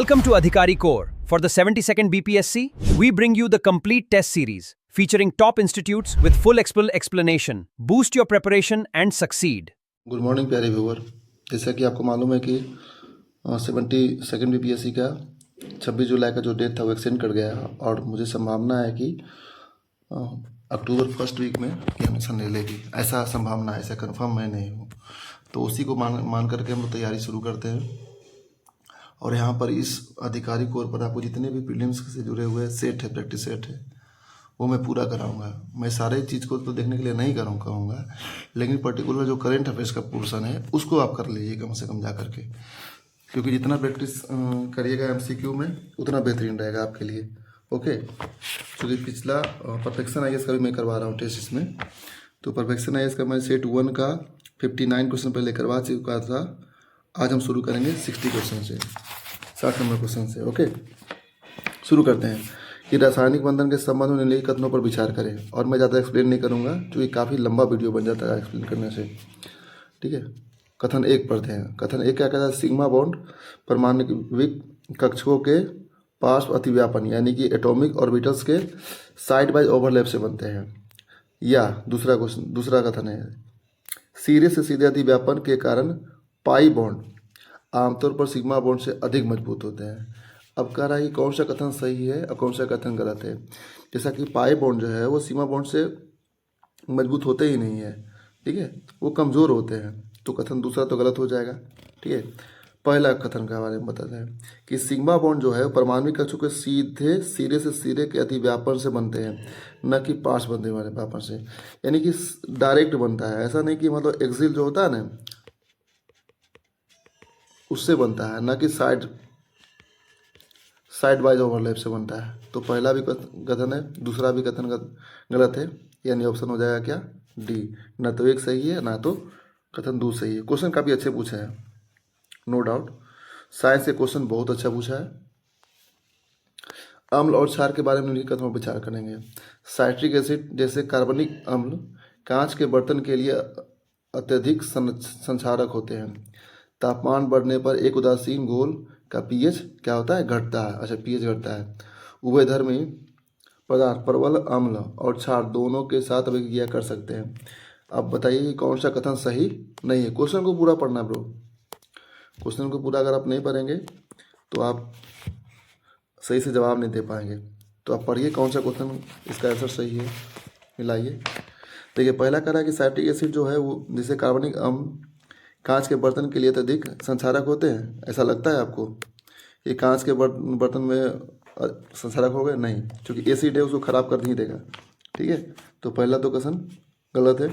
Welcome to Adhikari Core. For the 72nd BPSC, we bring you the complete test series featuring top institutes with full explanation. Boost your preparation and succeed. Good morning प्यारे viewer. जैसा कि आपको मालूम है कि 72nd BPSC का 26 जुलाई का जो डेट था वो एक्सटेंड कर गया है और मुझे संभावना है कि अक्टूबर फर्स्ट वीक में एग्जामिनेशन ले लेगी। ऐसा संभावना है, ऐसा कंफर्म मैं नहीं हूँ। तो उसी को मान करके हम लोग तैयारी शुरू करते हैं। और यहाँ पर इस अधिकारी कोर पर आपको जितने भी प्रीलिम्स से जुड़े हुए सेट है, प्रैक्टिस सेट है, वो मैं पूरा कराऊंगा। मैं सारे चीज़ को तो देखने के लिए नहीं कहूँगा, लेकिन पर्टिकुलर जो करंट अफेयर्स का पोर्शन है उसको आप कर लीजिए कम से कम जा करके, क्योंकि जितना प्रैक्टिस करिएगा एमसीक्यू में उतना बेहतरीन रहेगा आपके लिए। ओके, क्योंकि पिछला परफेक्शन आईएएस का भी मैं करवा रहा हूँ टेस्ट इसमें। तो परफेक्शन आईएएस का मैं सेट 1 का 59 क्वेश्चन पहले करवा चुका था। आज हम शुरू करेंगे 60 क्वेश्चन से, 60 नंबर क्वेश्चन से। ओके, शुरू करते हैं कि रासायनिक बंधन के संबंध में निम्नलिखित कथनों पर विचार करें। और मैं ज़्यादा एक्सप्लेन नहीं करूंगा क्योंकि काफ़ी लंबा वीडियो बन जाता है एक्सप्लेन करने से। ठीक है, कथन 1 पढ़ते हैं। कथन 1 क्या कहता है? सिग्मा बॉन्ड परमाणविक कक्षकों के पार्श्व अतिव्यापन यानी कि एटॉमिक ऑर्बिटल्स के साइड बाय ओवरलैप से बनते हैं। या दूसरा कथन है सीधे से सीधे अतिव्यापन के कारण पाई बॉन्ड आमतौर पर सिग्मा बॉन्ड से अधिक मजबूत होते हैं। अब कह रहा है कि कौन सा कथन सही है और कौन सा कथन गलत है। जैसा कि पाई बॉन्ड जो है वो सिग्मा बॉन्ड से मजबूत होते ही नहीं है, ठीक है, वो कमज़ोर होते हैं। तो कथन दूसरा तो गलत हो जाएगा। ठीक है, पहला कथन के बारे में बताते हैं कि सिग्मा बॉन्ड जो है परमाणविक कक्षों के सीधे सिरे से सिरे के अतिव्यापन से बनते हैं, न कि पार्श्व बनने वाले व्यापन से, यानी कि डायरेक्ट बनता है। ऐसा नहीं कि मतलब एक्सिल जो होता है ना उससे बनता है, न कि साइड वाइज ओवरलैप से बनता है। तो पहला भी कथन है, दूसरा भी कथन गलत है, यानी ऑप्शन हो जाएगा क्या? डी। ना तो एक सही है ना तो कथन 2 सही है। क्वेश्चन काफ़ी अच्छे पूछे हैं, नो डाउट। साइंस के क्वेश्चन बहुत अच्छा पूछा है। अम्ल और क्षार के बारे में निम्नलिखित कथनों पर विचार करेंगे। साइट्रिक एसिड जैसे कार्बनिक अम्ल कांच के बर्तन के लिए अत्यधिक संक्षारक होते हैं। तापमान बढ़ने पर एक उदासीन घोल का पीएच क्या होता है? घटता है। अच्छा, पीएच घटता है। उभयधर्मी पदार्थ प्रबल अम्ल और क्षार दोनों के साथ अभिक्रिया कर सकते हैं। अब बताइए कि कौन सा कथन सही नहीं है। क्वेश्चन को पूरा पढ़ना ब्रो। क्वेश्चन को पूरा अगर आप नहीं पढ़ेंगे तो आप सही से जवाब नहीं दे पाएंगे। तो आप पढ़िए कौन सा क्वेश्चन इसका आंसर सही है, मिलाइए। देखिए, पहला कह रहा है कि साइट्रिक एसिड जो है वो जिसे कार्बनिक अम्ल कांच के बर्तन के लिए अत्यधिक संक्षारक होते हैं। ऐसा लगता है आपको कि कांच के बर्तन में संक्षारक हो गए? नहीं, क्योंकि एसिड है उसको खराब कर नहीं देगा। ठीक है, तो पहला तो कथन गलत है।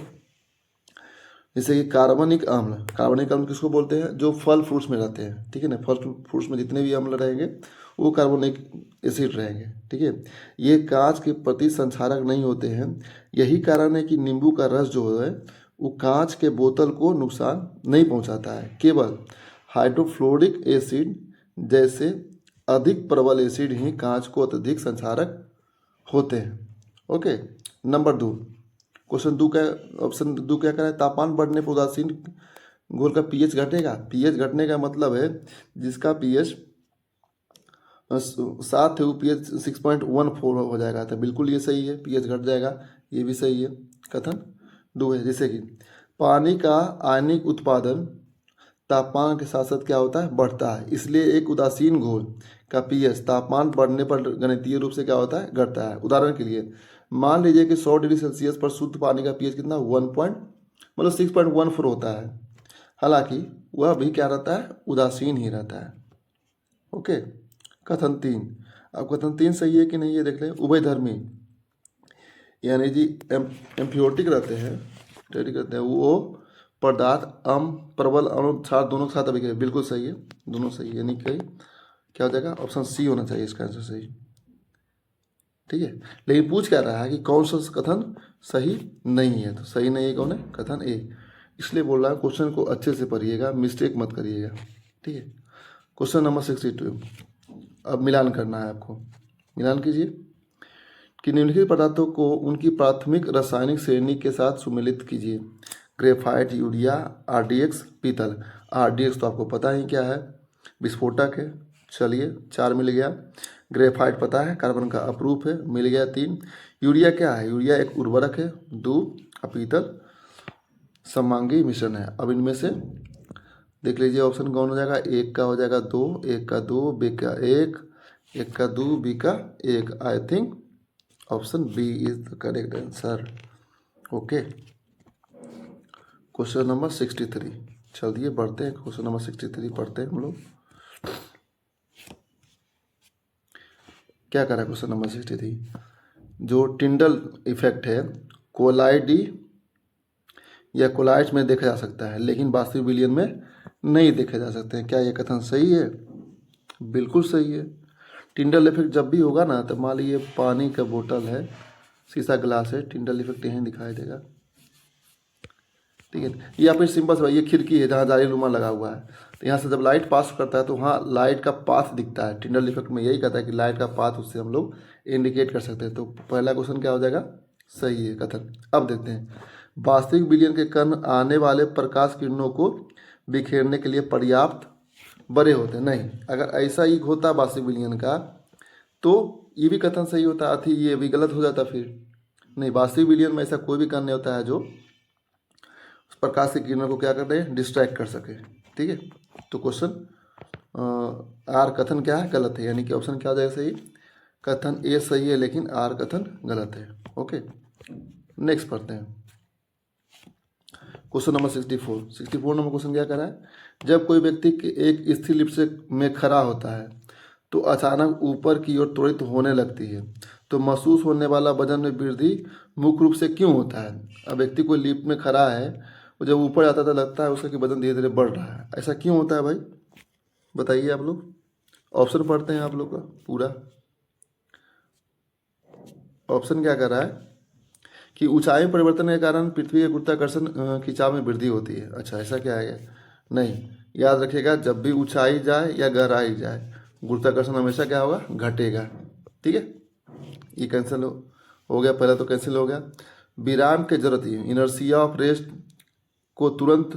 जैसे कि कार्बनिक अम्ल किसको बोलते हैं? जो फल फ्रूट्स में रहते हैं। ठीक है ना, फल फ्रूट्स में जितने भी अम्ल रहेंगे वो कार्बनिक एसिड रहेंगे। ठीक है, ये कांच के प्रति संक्षारक नहीं होते हैं। यही कारण है कि नींबू का रस जो है वो कांच के बोतल को नुकसान नहीं पहुंचाता है। केवल हाइड्रोफ्लोरिक एसिड जैसे अधिक प्रबल एसिड ही कांच को अत्यधिक संक्षारक होते हैं। ओके, नंबर 2 क्वेश्चन 2 का ऑप्शन 2 क्या कह रहा है? तापमान बढ़ने पर उदासीन घोल का पीएच घटेगा। पीएच घटने का मतलब है जिसका पीएच 7 है वो पीएच 6.14 हो जाएगा। तो बिल्कुल ये सही है, पीएच घट जाएगा, ये भी सही है। कथन 2 है। जैसे कि पानी का आयनिक उत्पादन तापमान के साथ साथ क्या होता है? बढ़ता है। इसलिए एक उदासीन घोल का पीएच तापमान बढ़ने पर गणितीय रूप से क्या होता है? घटता है। उदाहरण के लिए मान लीजिए कि 100 डिग्री सेल्सियस पर शुद्ध पानी का पीएच कितना? 6.14 होता है। हालांकि वह भी क्या रहता है? उदासीन ही रहता है। ओके, कथन 3। अब कथन 3 सही है कि नहीं ये देख लें। उभयधर्मी यानी जी एम्फियोटिक रहते हैं वो पदार्थ प्रबल अणु क्षार दोनों के साथ अभिक्रिया। बिल्कुल सही है, दोनों सही है, यानी कि क्या हो जाएगा? ऑप्शन सी होना चाहिए इसका आंसर सही। ठीक है, लेकिन पूछ क्या रहा है कि कौन सा कथन सही नहीं है। तो सही नहीं है कौन है? कथन ए। इसलिए बोल रहा है क्वेश्चन को अच्छे से पढ़िएगा, मिस्टेक मत करिएगा। ठीक है, क्वेश्चन नंबर 62। अब मिलान करना है आपको। मिलान कीजिए कि निम्नलिखित पदार्थों को उनकी प्राथमिक रासायनिक श्रेणी के साथ सुमेलित कीजिए। ग्रेफाइट, यूरिया, आरडीएक्स, पीतल। आरडीएक्स तो आपको पता ही क्या है, विस्फोटक है, चलिए 4 मिल गया। ग्रेफाइट पता है, कार्बन का अपरूप है, मिल गया 3। यूरिया क्या है? यूरिया एक उर्वरक है। 2 अपीतल समांगी मिश्रण है। अब इनमें से देख लीजिए ऑप्शन कौन हो जाएगा। एक का हो जाएगा 2, एक का 2, बी का 1, एक का 2, बी का 1। I think option B is the correct answer. Okay, question number 63। चलिए बढ़ते हैं, क्वेश्चन नंबर 63 पढ़ते हैं हम लोग। क्या करा क्वेश्चन नंबर 63? जो टिंडल इफेक्ट है कोलाइडी या कोलाइड्स में देखा जा सकता है, लेकिन वास्तविक विलयन में नहीं देखे जा सकते हैं। क्या ये कथन सही है? बिल्कुल सही है। टिंडल इफेक्ट जब भी होगा ना, तो मान लीजिए पानी का बोतल है, शीशा ग्लास है, टिंडल इफेक्ट यहीं दिखाई देगा। ठीक है, ये आपको सिंपल सा, ये खिड़की है जहाँ जालीनुमा लगा हुआ है, तो यहाँ से जब लाइट पास करता है तो वहाँ लाइट का पाथ दिखता है। टिंडल इफेक्ट में यही कहता है कि लाइट का पाथ उससे हम लोग इंडिकेट कर सकते हैं। तो पहला क्वेश्चन क्या हो जाएगा? सही है कथन। अब देखते हैं, वास्तविक विलयन के कण आने वाले प्रकाश किरणों को बिखेरने के लिए पर्याप्त बड़े होते हैं। नहीं, अगर ऐसा ही होता वास्तविक विलयन का तो ये भी कथन सही होता, अथी ये भी गलत हो जाता। फिर नहीं, वास्तविक विलयन में ऐसा कोई भी कण नहीं होता है जो प्रकाश की किरणों को क्या कर रहे हैं? डिस्ट्रैक्ट कर सके। ठीक है, तो क्वेश्चन आर कथन क्या है? गलत है। यानी कि ऑप्शन क्या हो जाएगा सही? कथन ए सही है लेकिन आर कथन गलत है। ओके, नेक्स्ट पढ़ते हैं क्वेश्चन नंबर 64। 64 नंबर क्वेश्चन क्या कर रहा है? जब कोई व्यक्ति एक स्थिर लिफ्ट से में खड़ा होता है तो अचानक ऊपर की ओर त्वरित होने लगती है, तो महसूस होने वाला वजन में वृद्धि मुख्य रूप से क्यों होता है? अब व्यक्ति कोई लिफ्ट में खड़ा है, वो जब ऊपर जाता तो लगता है उसका कि वजन धीरे धीरे बढ़ रहा है। ऐसा क्यों होता है भाई? बताइए आप लोग। ऑप्शन पढ़ते हैं आप लोग का पूरा। ऑप्शन क्या कर रहा है कि ऊंचाई परिवर्तन के कारण पृथ्वी के गुरुत्वाकर्षण खिंचाव में वृद्धि होती है। अच्छा, ऐसा क्या है? नहीं, याद रखिएगा, जब भी ऊंचाई जाए या गहराई जाए, गुरुत्वाकर्षण हमेशा क्या होगा? घटेगा। ठीक है, ये कैंसिल हो गया, पहला तो कैंसिल हो गया। विराम के जरूरत ही इनर्शिया ऑफ रेस्ट को तुरंत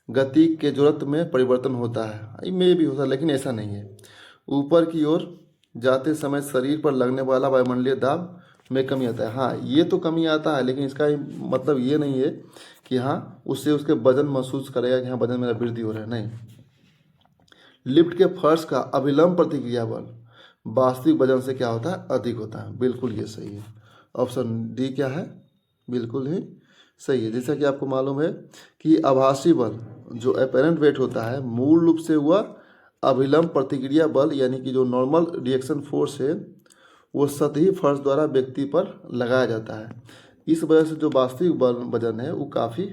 गति के जरूरत में परिवर्तन होता है। में भी होता है लेकिन ऐसा नहीं है। ऊपर की ओर जाते समय शरीर पर लगने वाला वायुमंडलीय दाब में कमी आता है। हाँ, ये तो कमी आता है, लेकिन इसका मतलब ये नहीं है कि हाँ उससे उसके वजन महसूस करेगा कि हाँ वजन मेरा वृद्धि हो रहा है। नहीं, लिफ्ट के फर्श का अभिलंब प्रतिक्रिया बल वास्तविक वजन से क्या होता है? अधिक होता है। बिल्कुल ये सही है। ऑप्शन डी क्या है? बिल्कुल ही सही है। जैसा कि आपको मालूम है कि आभासी बल जो अपेरेंट वेट होता है, मूल रूप से हुआ अभिलंब प्रतिक्रिया बल यानी कि जो नॉर्मल रिएक्शन फोर्स है वो सतही फर्श द्वारा व्यक्ति पर लगाया जाता है। इस वजह से जो वास्तविक बल वजन है वो काफ़ी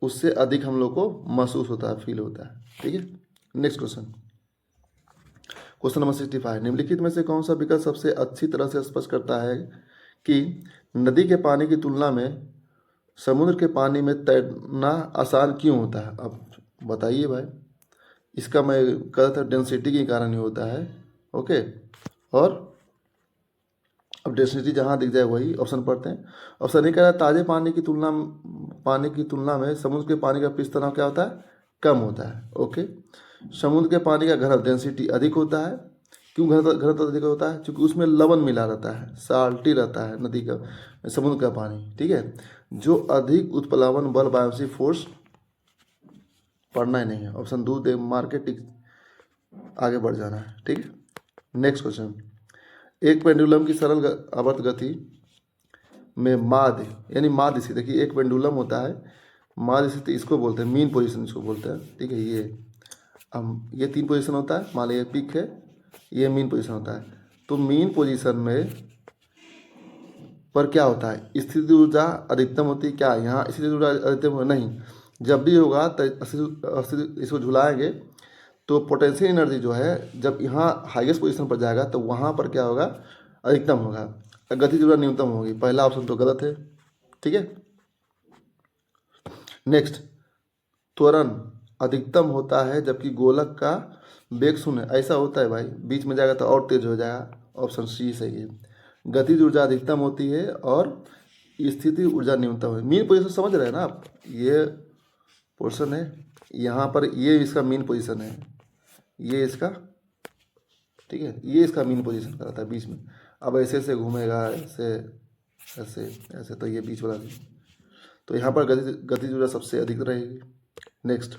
उससे अधिक हम लोग को महसूस होता है, फील होता है। ठीक है, नेक्स्ट क्वेश्चन, क्वेश्चन नंबर 65। निम्नलिखित में से कौन सा विकल्प सबसे अच्छी तरह से स्पष्ट करता है कि नदी के पानी की तुलना में समुद्र के पानी में तैरना आसान क्यों होता है? अब बताइए भाई। इसका मैं कहता था डेंसिटी के कारण ही होता है। ओके, और अब डेंसिटी जहाँ दिख जाए वही ऑप्शन पढ़ते हैं। ऑप्शन नहीं कह रहा है ताजे पानी की तुलना में समुद्र के पानी का पृष्ठ तनाव क्या होता है? कम होता है। ओके, समुद्र के पानी का घनत्व डेंसिटी अधिक होता है। क्यों घनत्व अधिक होता है? क्योंकि उसमें लवण मिला रहता है, साल्टी रहता है नदी का, समुद्र का पानी। ठीक है, जो अधिक उत्प्लावन बल बायोसी फोर्स पढ़ना ही नहीं है। ऑप्शन दो दे मार्केटिंग आगे बढ़ जाना है। ठीक है, नेक्स्ट क्वेश्चन, एक पेंडुलम की सरल आवर्त गति में माध्य यानी माध्य स्थिति, देखिए एक पेंडुलम होता है, माध्य स्थिति इसको बोलते हैं, मीन पोजीशन इसको बोलते हैं। ठीक है, ये 3 पोजीशन होता है, मान लीजिए पिक है, ये मीन पोजीशन होता है। तो मीन पोजीशन में पर क्या होता है? स्थिति ऊर्जा अधिकतम होती है। क्या यहाँ स्थिति ऊर्जा अधिकतम नहीं? जब भी होगा तो इसको झुलाएंगे तो पोटेंशियल एनर्जी जो है जब यहाँ हाईएस्ट पोजीशन पर जाएगा तो वहाँ पर क्या होगा? अधिकतम होगा, गतिज ऊर्जा न्यूनतम होगी। पहला ऑप्शन तो गलत है। ठीक है, नेक्स्ट, त्वरण अधिकतम होता है जबकि गोलक का वेग शून्य। ऐसा होता है भाई, बीच में जाएगा तो और तेज हो जाएगा। ऑप्शन सी सही है। गतिज ऊर्जा अधिकतम होती है और स्थिति ऊर्जा न्यूनतम है। मीन पोजीशन समझ रहे हैं ना आप? ये पोर्शन है यहाँ पर, ये इसका मीन पोजीशन है। ये इसका, ठीक है, ये इसका मीन पोजीशन कराता है बीच में। अब ऐसे ऐसे घूमेगा, ऐसे ऐसे ऐसे, तो ये बीच वाला, तो यहाँ पर गति जो है सबसे अधिक रहेगी। नेक्स्ट,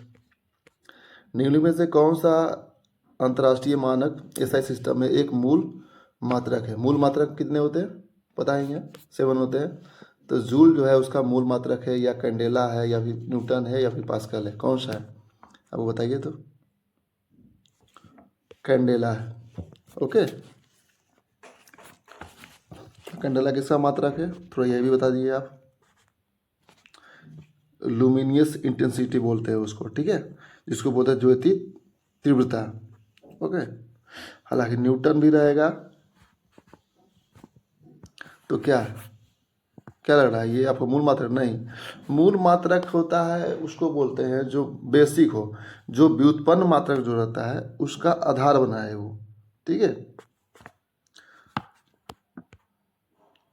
निम्नलिखित में से कौन सा अंतर्राष्ट्रीय मानक एसआई सिस्टम में एक मूल मात्रक है? मूल मात्रक कितने होते हैं पता है? यहाँ 7 होते हैं। तो जूल जो है उसका मूल मात्रक है, या कैंडेला है, या फिर न्यूटन है, या फिर पास्कल है? कौन सा है अब बताइए तो? कैंडेला है। ओके, कैंडेला किसका मात्रक है? थोड़ा यह भी बता दीजिए आप। लुमिनियस इंटेंसिटी बोलते हैं उसको, ठीक है, जिसको बोलते हैं ज्योति तीव्रता। ओके, हालांकि न्यूटन भी रहेगा। तो क्या क्या लग रहा है, ये आपको मूल मात्रक? नहीं, मूल मात्रक होता है उसको बोलते हैं जो बेसिक हो, जो व्युत्पन्न मात्रक जो रहता है उसका आधार बनाए वो, ठीक है।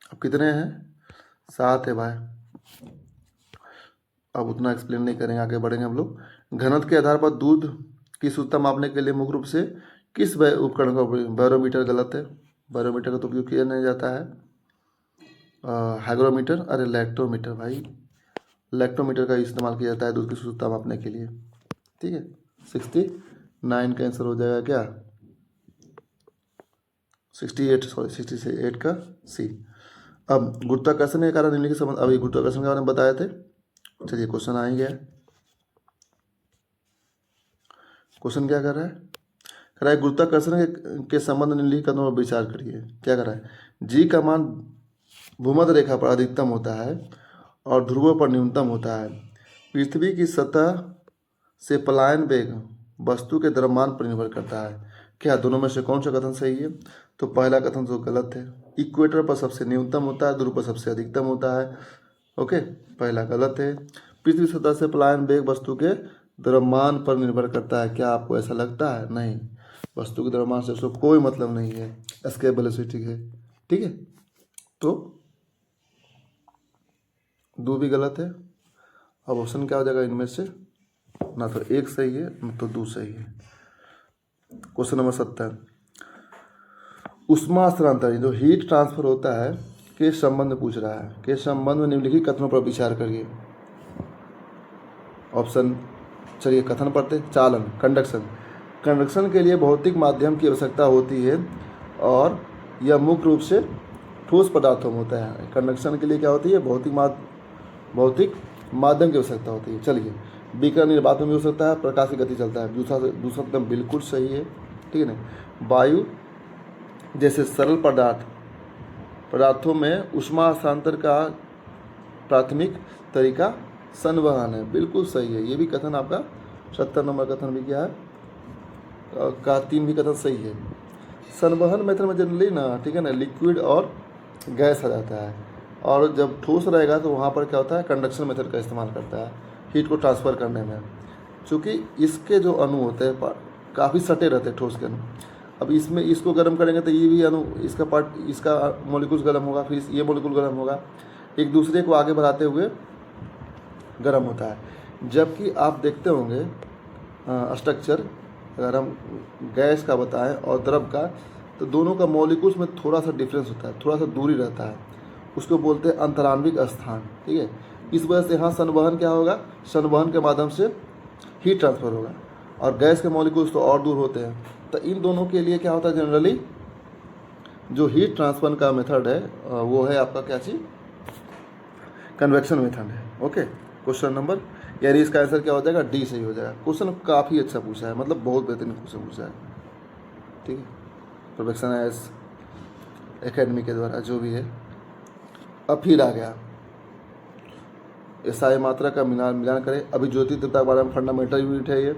अब कितने हैं? 7 है भाई। अब उतना एक्सप्लेन नहीं करेंगे, आगे बढ़ेंगे हम लोग। घनत्व के आधार पर दूध की शुद्धता मापने के लिए मुख्य रूप से किस उपकरण का उपयोग? बैरोमीटर गलत है, बैरोमीटर का तो उपयोग किया नहीं जाता है। हाइग्रोमीटर, अरे लैक्टोमीटर भाई, लैक्टोमीटर का इस्तेमाल किया जाता है दूध की शुद्धता मापने के लिए, ठीक है। 69 का आंसर हो जाएगा क्या? 68, सॉरी 68 का सी। अब गुरुत्वाकर्षण के कारण निम्नलिखित संबंध, अभी गुरुत्वाकर्षण के बारे में बताए थे। चलिए क्वेश्चन आ ही गया। क्वेश्चन क्या कर रहा है? कह रहा है गुरुत्वाकर्षण के संबंध में निम्नलिखित कथनों पर विचार करिए। क्या कर रहा है? जी का मान भूमध्य रेखा पर अधिकतम होता है और ध्रुवों पर न्यूनतम होता है। पृथ्वी की सतह से पलायन वेग वस्तु के द्रव्यमान पर निर्भर करता है। क्या दोनों में से कौन सा कथन सही है? तो पहला कथन तो गलत है। इक्वेटर पर सबसे न्यूनतम होता है, ध्रुव पर सबसे अधिकतम होता है। ओके, पहला गलत है। पृथ्वी सतह से पलायन वेग वस्तु के द्रव्यमान पर निर्भर करता है। क्या आपको ऐसा लगता है? नहीं, वस्तु के द्रव्यमान से उसको कोई मतलब नहीं है, एस्केप वेलोसिटी है, ठीक है। तो दो भी गलत है। अब ऑप्शन क्या हो जाएगा इनमें से? ना तो एक सही है ना तो 2 सही है। क्वेश्चन नंबर 70, ऊष्मा स्थानांतरण जो हीट ट्रांसफर होता है के संबंध पूछ रहा है। के संबंध में निम्नलिखित कथनों पर विचार करिए। ऑप्शन, चलिए कथन पढ़ते। चालन, कंडक्शन, कंडक्शन के लिए भौतिक माध्यम की आवश्यकता होती है और यह मुख्य रूप से ठोस पदार्थों में होता है। कंडक्शन के लिए क्या होती है? भौतिक माध्यम की आवश्यकता होती है। चलिए, विकिरण निर्वात में भी हो सकता है, प्रकाश की गति चलता है। दूसरा एकदम बिल्कुल सही है, ठीक है ना। वायु जैसे सरल पदार्थों में ऊष्मा हस्तांतरण का प्राथमिक तरीका संवहन है, बिल्कुल सही है। ये भी कथन आपका 70 नंबर कथन भी क्या है का 3 भी कथन सही है। संवहन मेथड में जनरली ना, ठीक है ना, लिक्विड और गैस आ जाता है, और जब ठोस रहेगा तो वहाँ पर क्या होता है? कंडक्शन मेथड का इस्तेमाल करता है हीट को ट्रांसफ़र करने में। चूँकि इसके जो अणु होते हैं काफ़ी सटे रहते हैं ठोस के अणु। अब इसमें इसको गर्म करेंगे तो ये भी अणु, इसका मॉलिक्यूल्स गर्म होगा, फिर ये मॉलिक्यूल गर्म होगा, एक दूसरे को आगे बढ़ाते हुए गर्म होता है। जबकि आप देखते होंगे स्ट्रक्चर, अगर हम गैस का बताएं और द्रव का, तो दोनों का मॉलिक्यूल्स में थोड़ा सा डिफरेंस होता है, थोड़ा सा दूरी रहता है, उसको बोलते हैं अंतराण्विक स्थान, ठीक है। इस वजह से यहाँ संवहन क्या होगा? संवहन के माध्यम से हीट ट्रांसफर होगा, और गैस के मॉलिक्यूल्स तो और दूर होते हैं। तो इन दोनों के लिए क्या होता है? जनरली जो हीट ट्रांसफर का मेथड है वो है आपका क्या चीज़? कन्वेक्शन मेथड है। ओके, क्वेश्चन नंबर, यानी इसका आंसर क्या हो जाएगा? डी सही हो जाएगा। क्वेश्चन काफ़ी अच्छा पूछा है, मतलब बहुत बेहतरीन क्वेश्चन पूछा है, ठीक है। प्रोफेक्शन एस एकेडमी के द्वारा जो भी है। अब फिर आ गया एसआई मात्रा का मिलान करें। अभी ज्योति तीव्रता के बारे में फंडामेंटल यूनिट है ये,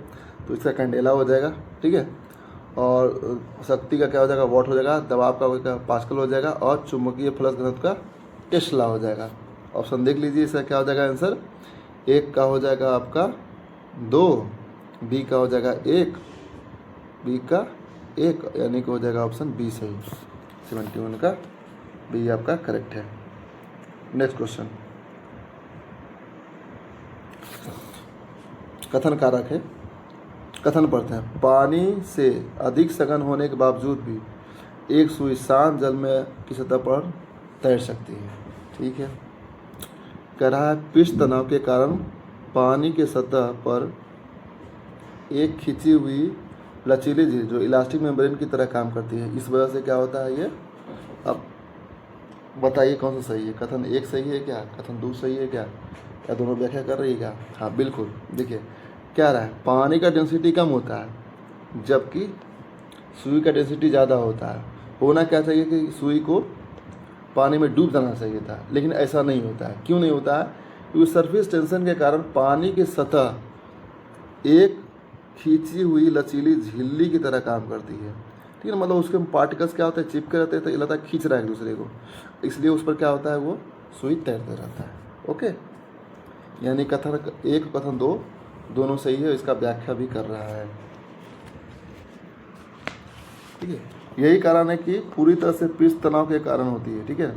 तो इसका कैंडेला हो जाएगा, ठीक है। और शक्ति का क्या हो जाएगा? वॉट हो जाएगा। दबाव का पास्कल हो जाएगा, और चुंबकीय फ्लक्स घनत्व का टेस्ला हो जाएगा। ऑप्शन देख लीजिए, इसका क्या हो जाएगा आंसर? एक का हो जाएगा आपका 2, बी का हो जाएगा 1, बी का 1, यानी कि हो जाएगा ऑप्शन बी सही। 71 का बी आपका करेक्ट है। नेक्स्ट क्वेश्चन, कथन कारक है। कथन पढ़ते हैं। पानी से अधिक सघन होने के बावजूद भी एक सुई शांत जल में की सतह पर तैर सकती है। ठीक है, कह रहा है पृष्ठ तनाव के कारण पानी के सतह पर एक खिंची हुई लचीली झील जो इलास्टिक मेम्ब्रेन की तरह काम करती है। इस वजह से क्या होता है ये, अब बताइए कौन सा सही है? कथन एक सही है क्या, कथन दो सही है क्या, या दोनों व्याख्या कर रही है क्या? हाँ बिल्कुल, देखिए क्या रहा है, पानी का डेंसिटी कम होता है जबकि सुई का डेंसिटी ज़्यादा होता है। होना क्या चाहिए कि सुई को पानी में डूब जाना चाहिए था, लेकिन ऐसा नहीं होता है। क्यों नहीं होता है? क्योंकि सरफेस टेंशन के कारण पानी की सतह एक खींची हुई लचीली झिल्ली की तरह काम करती है। ठीक है, मतलब उसके पार्टिकल्स क्या होते हैं, चिपके रहते हैं, तो ये लगता है खींच रहा है एक दूसरे को, इसलिए उस पर क्या होता है, वो सुई तैरते रहता है। ओके, यानी कथन एक कथन दो दोनों सही है, इसका व्याख्या भी कर रहा है। ठीक है, यही कारण है कि पूरी तरह से पृष्ठ तनाव के कारण होती है। ठीक है,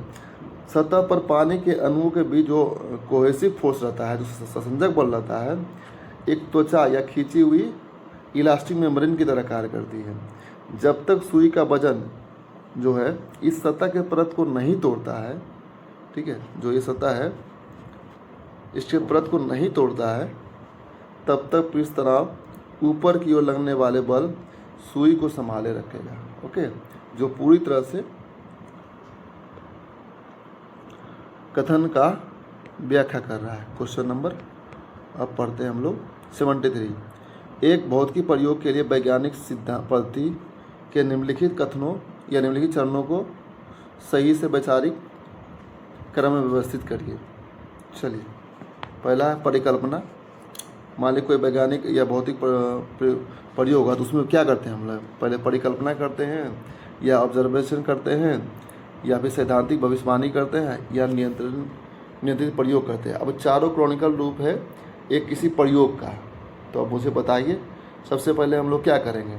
सतह पर पानी के अणुओं के बीच जो कोहेसिव फोर्स रहता है, जो संसंजक बल रहता है, एक त्वचा या खींची हुई इलास्टिक मेम्ब्रेन की तरह कार्य करती है। जब तक सुई का वजन जो है इस सतह के परत को नहीं तोड़ता है, ठीक है, जो ये सतह है इसके परत को नहीं तोड़ता है, तब तक पृष्ठ तनाव ऊपर की ओर लगने वाले बल सुई को संभाले रखेगा। ओके, जो पूरी तरह से कथन का व्याख्या कर रहा है। क्वेश्चन नंबर अब पढ़ते हैं हम लोग 73। एक भौतिकी प्रयोग के लिए वैज्ञानिक सिद्धांत पद्धति के निम्नलिखित कथनों या निम्नलिखित चरणों को सही से वैचारिक क्रम में व्यवस्थित करिए। चलिए, पहला है परिकल्पना। मान लीजिए कोई वैज्ञानिक या भौतिक प्रयोग होगा तो उसमें क्या करते हैं हम लोग? पहले परिकल्पना करते हैं, या ऑब्जर्वेशन करते हैं, या फिर सैद्धांतिक भविष्यवाणी करते हैं, या नियंत्रित प्रयोग करते हैं। अब चारों क्रॉनिकल रूप है एक किसी प्रयोग का। तो अब मुझे बताइए, सबसे पहले हम लोग क्या करेंगे?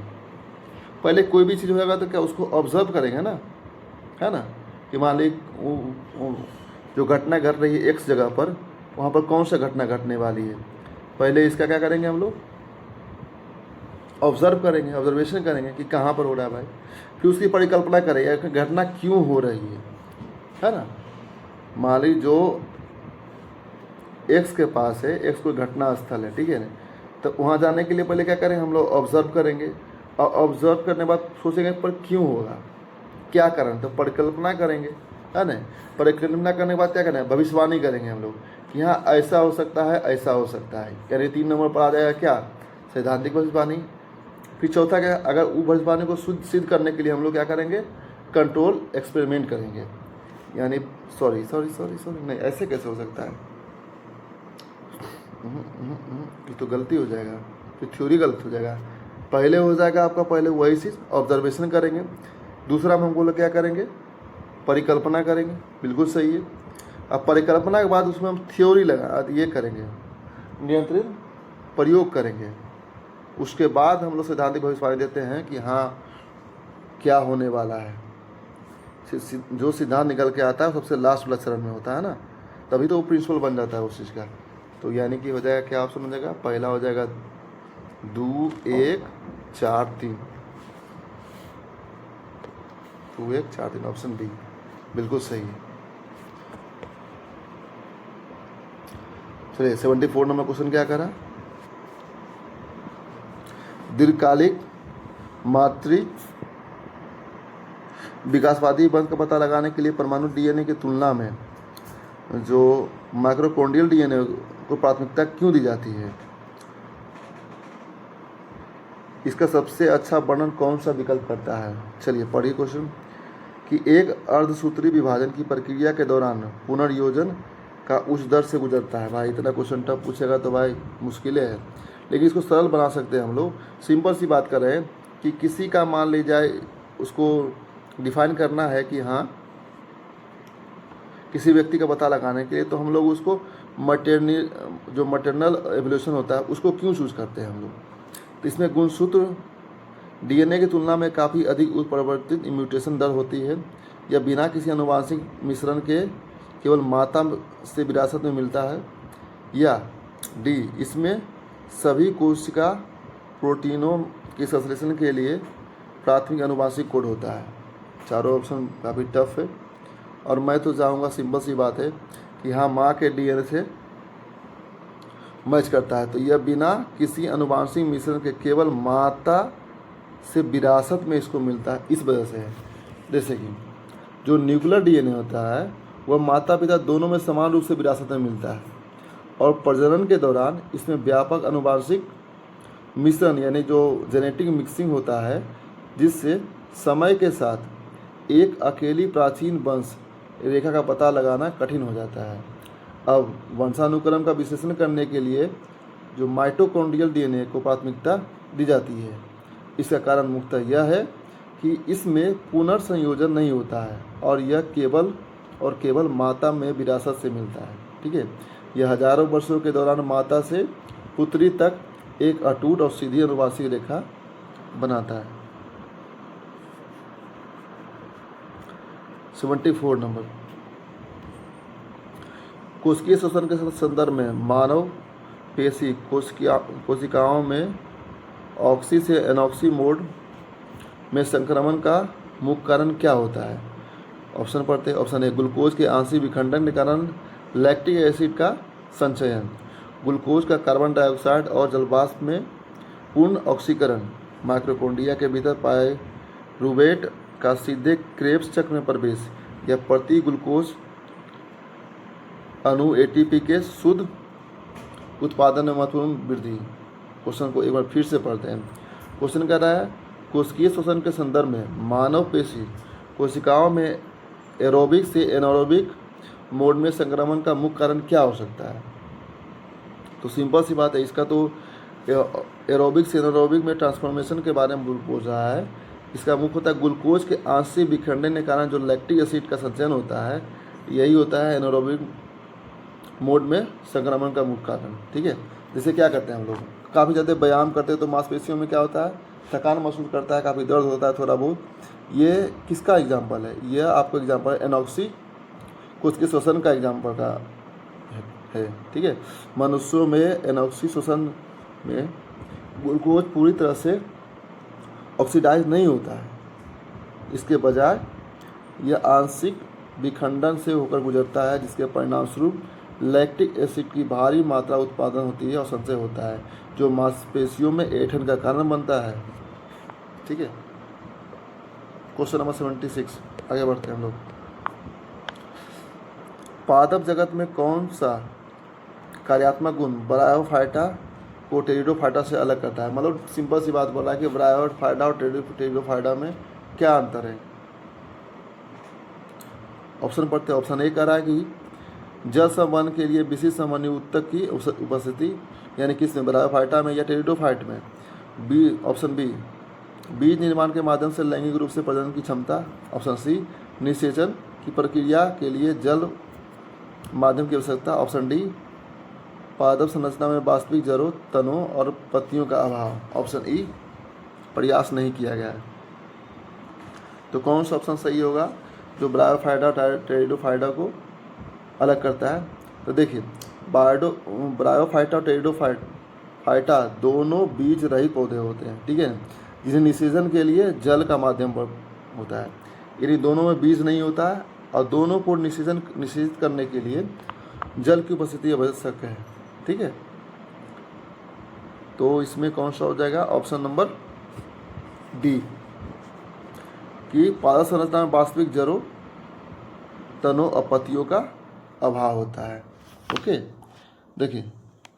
पहले कोई भी चीज़ होगा तो क्या उसको ऑब्जर्व करेंगे ना, है ना, कि मान लीजिए जो घटना घट रही है एक्स जगह पर, वहाँ पर कौन सा घटना घटने वाली है, पहले इसका क्या करेंगे हम लोग? ऑब्जर्व करेंगे, ऑब्जर्वेशन करेंगे कि कहाँ पर हो रहा है भाई, फिर उसकी परिकल्पना करेंगे कि घटना क्यों हो रही है ना। मान लीजिए जो एक्स के पास है, एक्स कोई घटना स्थल है, ठीक है ना, तो वहाँ जाने के लिए पहले क्या करेंगे हम लोग? ऑब्जर्व करेंगे, और ऑब्जर्व करने के बाद सोचेंगे पर क्यों होगा, क्या कारण, तो परिकल्पना करेंगे, है ना। परिकल्पना करने के बाद क्या करना है? भविष्यवाणी करेंगे हम लोग कि यहाँ ऐसा हो सकता है, ऐसा हो सकता है। यानी 3 नंबर पर आ जाएगा क्या? सैद्धांतिक भविष्यवाणी। फिर चौथा क्या? अगर वो भविष्यवाणी को सिद्ध करने के लिए हम लोग क्या करेंगे? कंट्रोल एक्सपेरिमेंट करेंगे। यानी सॉरी नहीं, ऐसे कैसे हो सकता है? ये तो गलती हो जाएगा, फिर थ्योरी गलत हो जाएगा। पहले हो जाएगा आपका, पहले वही चीज़ ऑब्जर्वेशन करेंगे, दूसरा में हम बोले क्या करेंगे? परिकल्पना करेंगे, बिल्कुल सही है। अब परिकल्पना के बाद उसमें हम थ्योरी लगा ये करेंगे, नियंत्रित प्रयोग करेंगे। उसके बाद हम लोग सैद्धांतिक भविष्यवाणी देते हैं कि हाँ क्या होने वाला है। जो सिद्धांत निकल के आता है सबसे लास्ट वाला चरण में होता है ना, तभी तो वो प्रिंसिपल बन जाता है उस चीज़ का। तो यानी कि हो जाएगा क्या ऑप्शन हो जाएगा? पहला हो जाएगा 2 1 4 3, 2 1 4 3, ऑप्शन बी बिल्कुल सही है। चलिए 74 नंबर क्वेश्चन क्या करा? दीर्घकालिक मातृ विकासवादी बंध का पता लगाने के लिए परमाणु डीएनए की तुलना में जो माइक्रोकोन्ड्रियल डीएनए को प्राथमिकता क्यों दी जाती है? इसका सबसे अच्छा वर्णन कौन सा विकल्प करता है? चलिए पढ़िए क्वेश्चन कि एक अर्धसूत्री विभाजन की प्रक्रिया के दौरान पुनर्योजन का उच्च दर से गुजरता है। भाई इतना क्वेश्चन टफ पूछेगा तो भाई मुश्किलें है, लेकिन इसको सरल बना सकते हैं हम लोग। सिंपल सी बात कर रहे हैं कि किसी का मान ली जाए, उसको डिफाइन करना है कि हाँ किसी व्यक्ति का पता लगाने के लिए, तो हम लोग उसको मटर्नल एवोल्यूशन होता है उसको क्यों चूज करते हैं हम लोग? तो इसमें गुणसूत्र डीएनए की तुलना में काफ़ी अधिक उत्परिवर्तित म्यूटेशन दर होती है, या बिना किसी अनुवांशिक मिश्रण के केवल माता से विरासत में मिलता है, या डी इसमें सभी कोशिका प्रोटीनों के संश्लेषण के लिए प्राथमिक अनुवांशिक कोड होता है? चारों ऑप्शन काफ़ी टफ है और मैं तो चाहूँगा सिंपल सी बात है कि हाँ माँ के डीएनए से मैच करता है, तो यह बिना किसी अनुवांशिक मिश्रण के केवल माता से विरासत में इसको मिलता है, इस वजह से है। जैसे कि जो न्यूक्लियर डीएनए होता है वह माता पिता दोनों में समान रूप से विरासत में मिलता है और प्रजनन के दौरान इसमें व्यापक अनुवांशिक मिश्रण यानी जो जेनेटिक मिक्सिंग होता है, जिससे समय के साथ एक अकेली प्राचीन वंश रेखा का पता लगाना कठिन हो जाता है। अब वंशानुक्रम का विश्लेषण करने के लिए जो माइटोकॉन्ड्रियल डीएनए को प्राथमिकता दी जाती है। इसका कारण मुख्यतः यह है कि इसमें पुनर्संयोजन नहीं होता है और यह केवल माता में विरासत से मिलता है। ठीक है, यह हजारों वर्षों के दौरान माता से पुत्री तक एक अटूट और सीधी अनुवांशिक रेखा बनाता है। 74 नंबर, कोशिकीय श्वसन के संदर्भ में मानव पेशी कोशिकाओं में ऑक्सी से एनॉक्सी मोड में संक्रमण का मुख्य कारण क्या होता है? ऑप्शन पढ़ते हैं। ऑप्शन ए, ग्लूकोज के आंशिक विखंडन के कारण लैक्टिक एसिड का संचयन, ग्लूकोज का कार्बन डाइऑक्साइड और जलवाष्प में पूर्ण ऑक्सीकरण, माइटोकॉन्ड्रिया के भीतर पायरूवेट का सीधे क्रेब्स चक्र में प्रवेश, या प्रति ग्लूकोज अणु एटीपी के शुद्ध उत्पादन में महत्वपूर्ण वृद्धि। क्वेश्चन को एक बार फिर से पढ़ते हैं। क्वेश्चन कह रहा है कोशिकीय श्वसन के संदर्भ में मानव पेशी कोशिकाओं में एरोबिक से एनारोबिक मोड में संक्रमण का मुख्य कारण क्या हो सकता है? तो सिंपल सी बात है, इसका तो एरोबिक से एनारोबिक में ट्रांसफॉर्मेशन के बारे में पूछ रहा है। इसका मुख्यतः ग्लूकोज के आंशिक विखंडन के कारण जो लैक्टिक एसिड का संचयन होता है, यही होता है एनारोबिक मोड में संक्रमण का मुख्य कारण। ठीक है, जैसे क्या करते हैं हम लोग, काफ़ी ज़्यादा व्यायाम करते हैं तो मांसपेशियों में क्या होता है, थकान महसूस करता है, काफ़ी दर्द होता है थोड़ा बहुत। ये किसका एग्जाम्पल है? यह आपको एग्जाम्पल है एनॉक्सी कोशिकीय श्वसन का एग्जाम्पल का है। ठीक है, मनुष्यों में एनॉक्सी श्वसन में ग्लूकोज पूरी तरह से ऑक्सीडाइज नहीं होता है, इसके बजाय यह आंशिक विखंडन से होकर गुजरता है, जिसके परिणाम स्वरूप लैक्टिक एसिड की भारी मात्रा उत्पादन होती है और संचय होता है, जो मांसपेशियों में ऐंठन का कारण बनता है। ठीक है, क्वेश्चन नंबर 76, आगे बढ़ते हैं हम लोग। पादप जगत में कौन सा कार्यात्मक गुण ब्रायोफाइटा को टेरिडोफाइटा से अलग करता है? मतलब सिंपल सी बात बोला है कि ब्रायोफाइटा और टेरिडोफाइटा में क्या अंतर है? ऑप्शन पढ़ते हैं। ऑप्शन ए कह रहा है कि जल संवर्धन के लिए विशिष्ट संवहनी ऊतक की उपस्थिति, यानी किसमें, ब्रायोफाइटा में या टेरिडोफाइट में। बी, ऑप्शन बी, बीज निर्माण के माध्यम से लैंगिक रूप से प्रजनन की क्षमता। ऑप्शन सी, निषेचन की प्रक्रिया के लिए जल माध्यम की आवश्यकता। ऑप्शन डी, पादप संरचना में वास्तविक जड़ों, तनों और पत्तियों का अभाव। ऑप्शन ई, प्रयास नहीं किया गया है। तो कौन सा ऑप्शन सही होगा जो ब्रायोफाइटा टेरिडोफाइटा को अलग करता है? तो देखिए, ब्रायोफाइटा और टेरिडोफाइटा दोनों बीज रहित पौधे होते हैं। ठीक है, जिन्हें निषेचन के लिए जल का माध्यम होता है। यदि दोनों में बीज नहीं होता है और दोनों को निषेचित करने के लिए जल की उपस्थिति आवश्यक है। ठीक है, तो इसमें कौन सा हो जाएगा? ऑप्शन नंबर डी, कि पादप संरचना में वास्तविक जड़ों, तनों और पत्तियों का अभाव होता है। ओके, देखिए,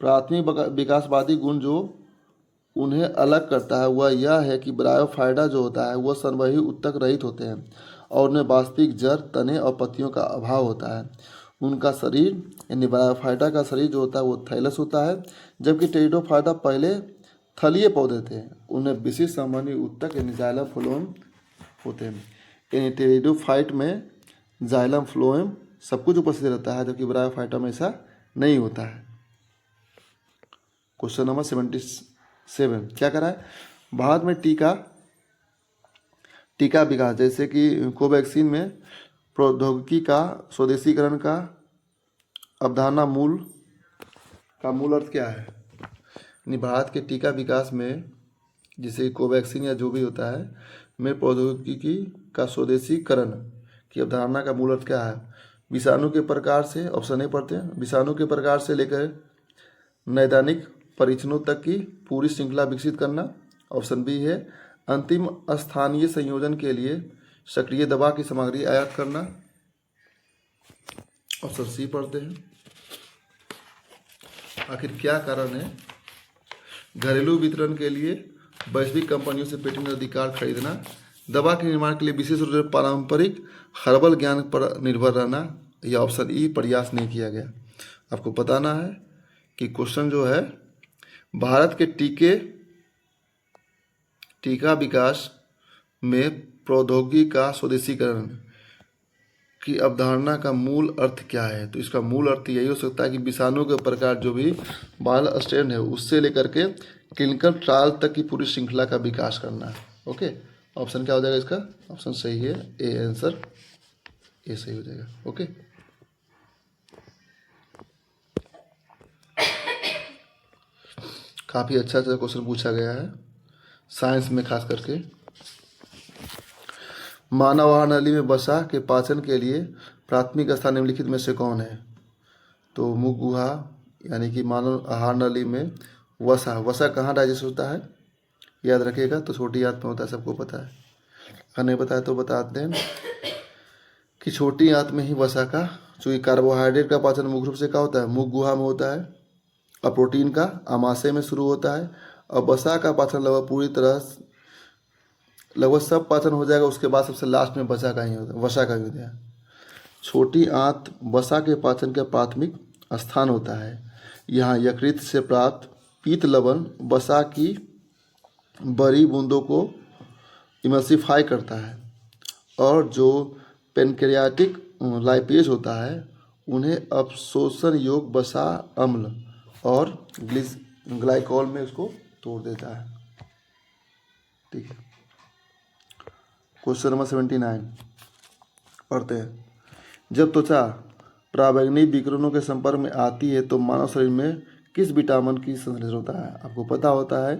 प्राथमिक विकासवादी गुण जो उन्हें अलग करता है वह यह है कि ब्रायोफाइटा जो होता है वह संवही ऊतक रहित होते हैं और उन्हें वास्तविक जड़, तने और पत्तियों का अभाव होता है। उनका शरीर यानी ब्रायोफाइटा का शरीर जो होता है वो थैलस होता है, जबकि टेरिडोफाइटा पहले थलीय पौधे थे, उन्हें विशिष्ट संवहनी ऊतक यानी जाइलम फ्लोएम होते हैं। यानी टेरिडोफाइट में जाइलम फ्लोएम सब कुछ उपस्थित रहता है, जबकि ब्रायोफाइटा में ऐसा नहीं होता है। क्वेश्चन नंबर 77 क्या करा है? भारत में टीका विकास, जैसे कि कोवैक्सीन में प्रौद्योगिकी का स्वदेशीकरण का अवधारणा मूल अर्थ क्या है? यानी भारत के टीका विकास में जैसे कोवैक्सीन या जो भी होता है, में प्रौद्योगिकी का स्वदेशीकरण की अवधारणा का मूल अर्थ क्या है? विषाणु के प्रकार से, ऑप्शन ए पढ़ते हैं, विषाणु के प्रकार से लेकर नैदानिक परीक्षणों तक की पूरी श्रृंखला विकसित करना। ऑप्शन बी है अंतिम स्थानीय संयोजन के लिए सक्रिय दवा की सामग्री आयात करना। ऑप्शन सी पढ़ते हैं, आखिर क्या कारण है घरेलू वितरण के लिए वैश्विक कंपनियों से पेटेंट अधिकार खरीदना, दवा के निर्माण के लिए विशेष रूप से पारंपरिक हर्बल ज्ञान पर निर्भर रहना, या ऑप्शन ई प्रयास नहीं किया गया। आपको बताना है कि क्वेश्चन जो है भारत के टीका विकास में प्रौद्योगिकी का स्वदेशीकरण की अवधारणा का मूल अर्थ क्या है? तो इसका मूल अर्थ यही हो सकता है कि विषाणु के प्रकार जो भी वायरल स्ट्रेन है उससे लेकर के क्लिनिकल ट्रायल तक की पूरी श्रृंखला का विकास करना है। ओके, ऑप्शन क्या हो जाएगा इसका? ऑप्शन सही है ए, आंसर ए सही हो जाएगा। ओके, काफ़ी अच्छा क्वेश्चन पूछा गया है साइंस में, खास करके मानव आहार नली में वसा के पाचन के लिए प्राथमिक स्थान निम्नलिखित में से कौन है? तो मुख गुहा, यानी कि मानव आहार नली में वसा कहाँ डाइजेस्ट होता है? याद रखिएगा, तो छोटी आंत में होता है, सबको पता है। अगर नहीं पता है तो बताते हैं कि छोटी आंत में ही वसा का, चूँकि कार्बोहाइड्रेट का पाचन मुख्य रूप से क्या होता है? मुख गुहा में होता है, और प्रोटीन का आमाशय में शुरू होता है, और वसा का पाचन लगभग पूरी तरह लगभग सब पाचन हो जाएगा, उसके बाद सबसे लास्ट में वसा का ही होता है। छोटी आंत वसा के पाचन का प्राथमिक स्थान होता है। यहाँ यकृत से प्राप्त पीत लवण वसा की बड़ी बूंदों को इमल्सिफाई करता है, और जो पेनक्रियाटिक लाइपेज होता है उन्हें अवशोषण योग्य वसा अम्ल और ग्लाइकोल में उसको तोड़ देता है। ठीक है, क्वेश्चन नंबर 79 पढ़ते हैं। जब त्वचा पराबैंगनी विकिरणों के संपर्क में आती है तो मानव शरीर में किस विटामिन की संश्लेषण होता है? आपको पता होता है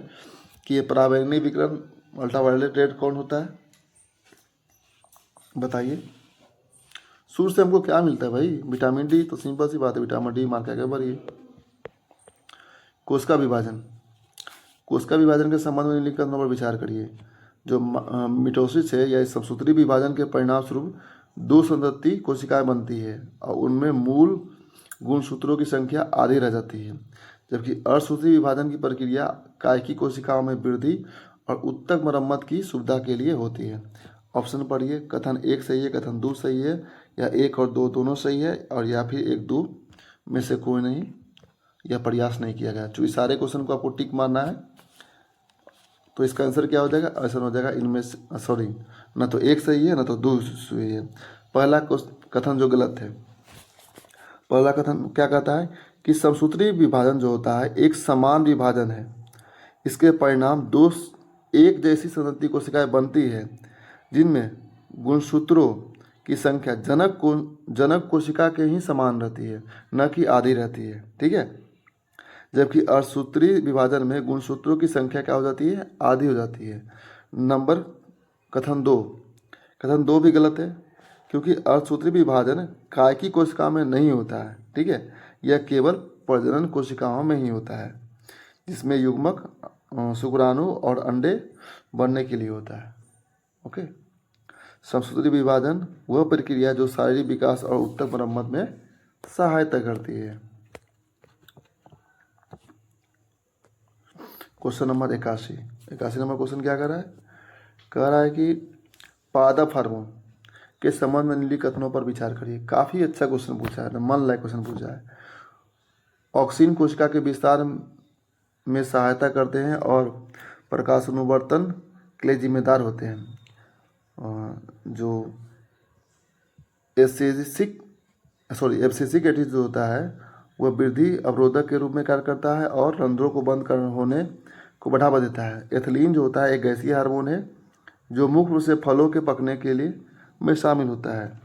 कि ये पराबैंगनी विकिरण अल्ट्रावायलेट रेड कौन होता है? बताइए। सूर्य से हमको क्या मिलता है भाई? Vitamin D. तो सिंपल सी बात है, विटामिन डी मार के आगे बढ़िए। कोशिका विभाजन के संबंध में निम्नलिखित पर विचार करिए। जो मिटोसिस है या समसूत्री विभाजन के परिणाम स्वरूप दो संतति कोशिकाएं बनती है, और उनमें मूल गुणसूत्रों की संख्या आधी रह जाती है, जबकि अर्धसूत्री विभाजन की प्रक्रिया कायिकी कोशिकाओं में वृद्धि और उत्तक मरम्मत की सुविधा के लिए होती है। ऑप्शन पढ़िए। कथन एक सही है, कथन दो सही है, या एक और दो दोनों सही है, और या फिर एक दो में से कोई नहीं, या प्रयास नहीं किया गया। चूँकि सारे क्वेश्चन को आपको टिक मारना है, तो इसका आंसर क्या हो जाएगा? आंसर हो जाएगा इनमें से, सॉरी, ना तो एक सही है ना तो दो सही है। पहला कथन जो गलत है, पहला कथन क्या कहता है कि समसूत्री विभाजन जो होता है एक समान विभाजन है, इसके परिणाम दो एक जैसी संतति कोशिकाएं बनती है जिनमें गुणसूत्रों की संख्या जनक कोशिका के ही समान रहती है, न कि आधी रहती है। ठीक है, जबकि अर्धसूत्री विभाजन में गुणसूत्रों की संख्या क्या हो जाती है? आधी हो जाती है। नंबर कथन दो भी गलत है, क्योंकि अर्धसूत्री विभाजन कायिकी कोशिका में नहीं होता है। ठीक है, यह केवल प्रजनन कोशिकाओं में ही होता है, जिसमें युग्मक शुक्राणु और अंडे बनने के लिए होता है। ओके, समसूत्री विभाजन वह प्रक्रिया जो शारीरिक विकास और उत्तक मरम्मत में सहायता करती है। क्वेश्चन नंबर 81 नंबर क्वेश्चन क्या कर रहा है? कह रहा है कि पादप हार्मोन के संबंध में निम्नलिखित कथनों पर विचार करिए। काफ़ी अच्छा क्वेश्चन पूछा है, मन लायक क्वेश्चन पूछा है। ऑक्सीन कोशिका के विस्तार में सहायता करते हैं और प्रकाश अनुवर्तन के लिए जिम्मेदार होते हैं। जो एब्सिसिक एसिड जो होता है वह वृद्धि अवरोधक के रूप में कार्य करता है और रंध्रों को बंद होने को बढ़ावा देता है। एथिलीन जो होता है एक गैसीय हार्मोन है जो मुख्य रूप से फलों के पकने के लिए में शामिल होता है।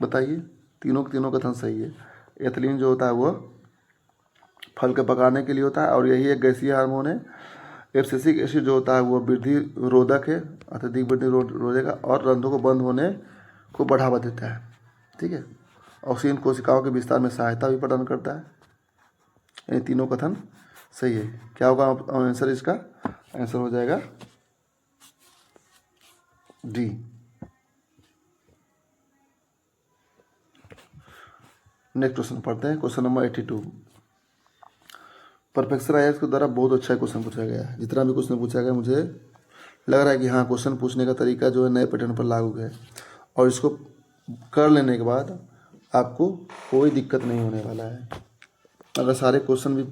बताइए, तीनों कथन सही है। एथिलीन जो होता है वह फल के पकाने के लिए होता है और यही एक गैसीय हार्मोन है। एब्सिसिक एसिड जो होता है वो वृद्धि रोधक है, अत्यधिक वृद्धि रोधेगा और रंध्रों को बंद होने को बढ़ावा देता है। ठीक है। ऑक्सीजन कोशिकाओं के विस्तार में सहायता भी प्रदान करता है। ये तीनों कथन सही है। क्या होगा आंसर इसका? आंसर हो जाएगा डी। नेक्स्ट क्वेश्चन पढ़ते हैं, क्वेश्चन नंबर 82। प्रोफेसर आयर्स के द्वारा बहुत अच्छा क्वेश्चन पूछा गया है। जितना भी क्वेश्चन पूछा गया मुझे लग रहा है कि हाँ, क्वेश्चन पूछने का तरीका जो है नए पैटर्न पर लागू है और इसको कर लेने के बाद आपको कोई दिक्कत नहीं होने वाला है। अगर सारे क्वेश्चन भी,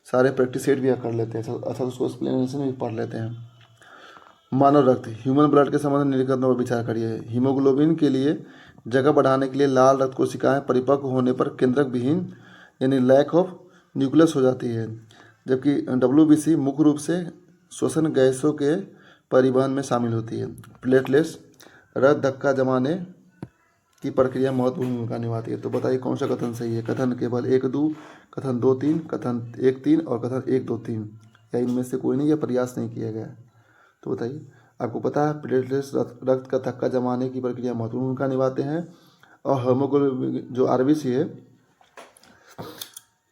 सारे प्रैक्टिस सेट भी कर लेते हैं अच्छा तो उसको एक्सप्लेनेशन भी पढ़ लेते हैं। मानव रक्त, ह्यूमन ब्लड के संबंध में निम्नलिखित पर विचार करिए। हीमोग्लोबिन के लिए जगह बढ़ाने के लिए लाल रक्त कोशिकाएं परिपक्व होने पर केंद्रक विहीन यानी लैक ऑफ न्यूक्लियस हो जाती है, जबकि WBC मुख्य रूप से श्वसन गैसों के परिवहन में शामिल होती है। प्लेटलेट्स रक्त धक्का जमाने की प्रक्रिया महत्वपूर्ण भूमिका निभाती है। तो बताइए कौन सा कथन सही है? कथन केवल 1-2, कथन 2-3, कथन 1-3 और कथन 1-2-3, या इनमें से कोई नहीं, या प्रयास नहीं किया गया? तो बताइए। आपको पता है प्लेटलेट्स रक्त का धक्का जमाने की प्रक्रिया महत्वपूर्ण भूमिका निभाते हैं और हेमोग्लोबिन जो RBC है,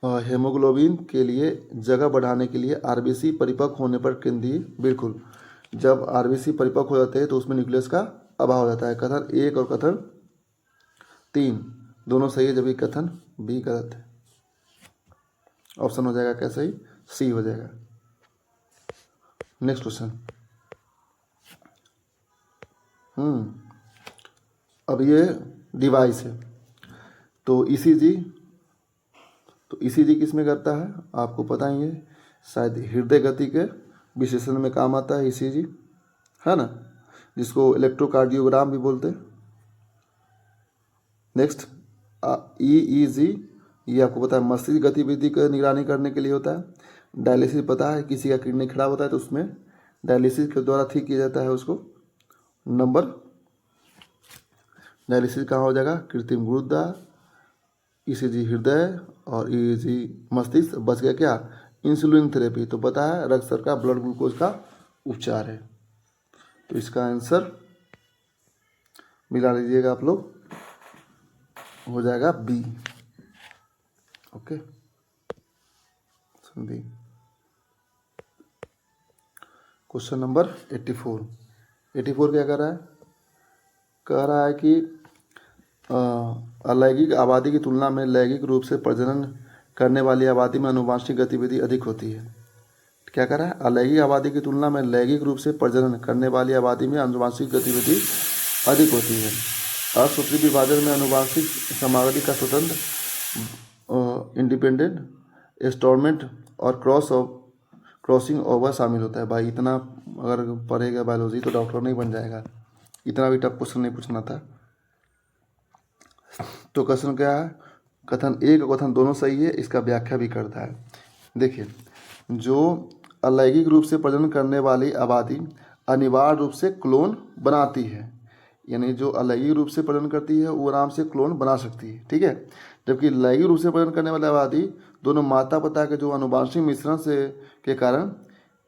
हेमोग्लोबिन के लिए जगह बढ़ाने के लिए RBC परिपक्व होने पर केंद्रीय, बिल्कुल, जब RBC परिपक्व हो जाते हैं तो उसमें न्यूक्लियस का अभाव हो जाता है। कथन 1 और कथन 3 दोनों सही है, जबकि कथन B गलत है। ऑप्शन हो जाएगा क्या सही? C हो जाएगा। Next question. अब ये डिवाइस है तो ECG किस में करता है? आपको पता ही है, शायद हृदय गति के विश्लेषण में काम आता है ECG, है ना, जिसको इलेक्ट्रोकार्डियोग्राम भी बोलते हैं। नेक्स्ट EEG, ये आपको पता है मस्तिष्क गतिविधि की निगरानी करने के लिए होता है। डायलिसिस पता है, किसी का किडनी खराब होता है तो उसमें डायलिसिस के द्वारा ठीक किया जाता है उसको। नंबर डायलिसिस कहाँ हो जाएगा? कृत्रिम गुर्दा, ECG हृदय और EEG मस्तिष्क। बच गया क्या? Insulin therapy. तो पता है रक्त शर्करा ब्लड ग्लूकोज का उपचार है। तो इसका आंसर मिला लीजिएगा आप लोग, हो जाएगा B। Okay, B. Question number 84 क्या कर रहा है? कह रहा है कि अलैंगिक आबादी की तुलना में लैंगिक रूप से प्रजनन करने वाली आबादी में आनुवंशिक गतिविधि अधिक होती है। क्या कह रहा है? अलैंगिक आबादी की तुलना में लैंगिक रूप से प्रजनन करने वाली आबादी में आनुवंशिक गतिविधि अधिक होती है। असूत्री विभाजन में आनुवंशिक सामग्री का स्वतंत्र, इंडिपेंडेंट स्टोरमेंट और क्रॉसिंग ओवर शामिल होता है। भाई इतना अगर पढ़ेगा बायोलॉजी तो डॉक्टर नहीं बन जाएगा। इतना भी टफ क्वेश्चन नहीं पूछना था। तो क्वेश्चन क्या है? कथन 1 और कथन दोनों सही है, इसका व्याख्या भी करता है। देखिए, जो अलैंगिक रूप से प्रजनन करने वाली आबादी अनिवार्य रूप से क्लोन बनाती है, यानी जो अलैंगिक रूप से प्रजनन करती है वो आराम से क्लोन बना सकती है, ठीक है। जबकि लैंगिक रूप से प्रजनन करने वाली आबादी दोनों माता पिता के जो आनुवंशिक मिश्रण से के कारण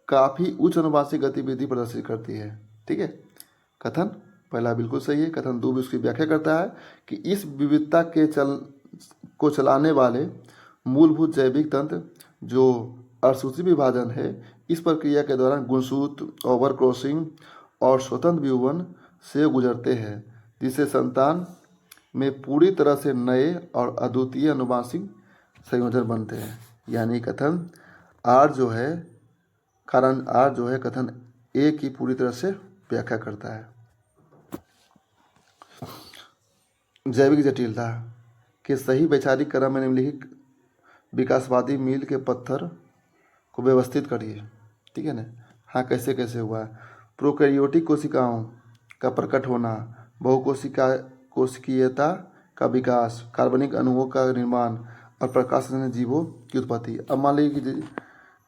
काफ़ी उच्च आनुवंशिक गतिविधि प्रदर्शित करती है, ठीक है। कथन पहला बिल्कुल सही है। कथन 2 भी उसकी व्याख्या करता है कि इस विविधता को चलाने वाले मूलभूत जैविक तंत्र जो असूत्री विभाजन है, इस प्रक्रिया के दौरान गुणसूत्र, ओवर क्रॉसिंग और स्वतंत्र विभवन से गुजरते हैं, जिससे संतान में पूरी तरह से नए और अद्वितीय आनुवंशिक संयोजन बनते हैं। यानी कथन आर जो है, कारण आर जो है कथन ए की पूरी तरह से व्याख्या करता है। जैविक जटिलता के सही वैचारिक क्रम में निम्नलिखित विकासवादी मील के पत्थर को व्यवस्थित करिए, ठीक है ना। हाँ, कैसे कैसे हुआ? प्रोकैरियोटिक कोशिकाओं का प्रकट होना, बहुकोशिकीयता का विकास, कार्बनिक अणुओं का निर्माण और प्रकाशजन्य जीवों की उत्पत्ति। अब मान लीजिए कि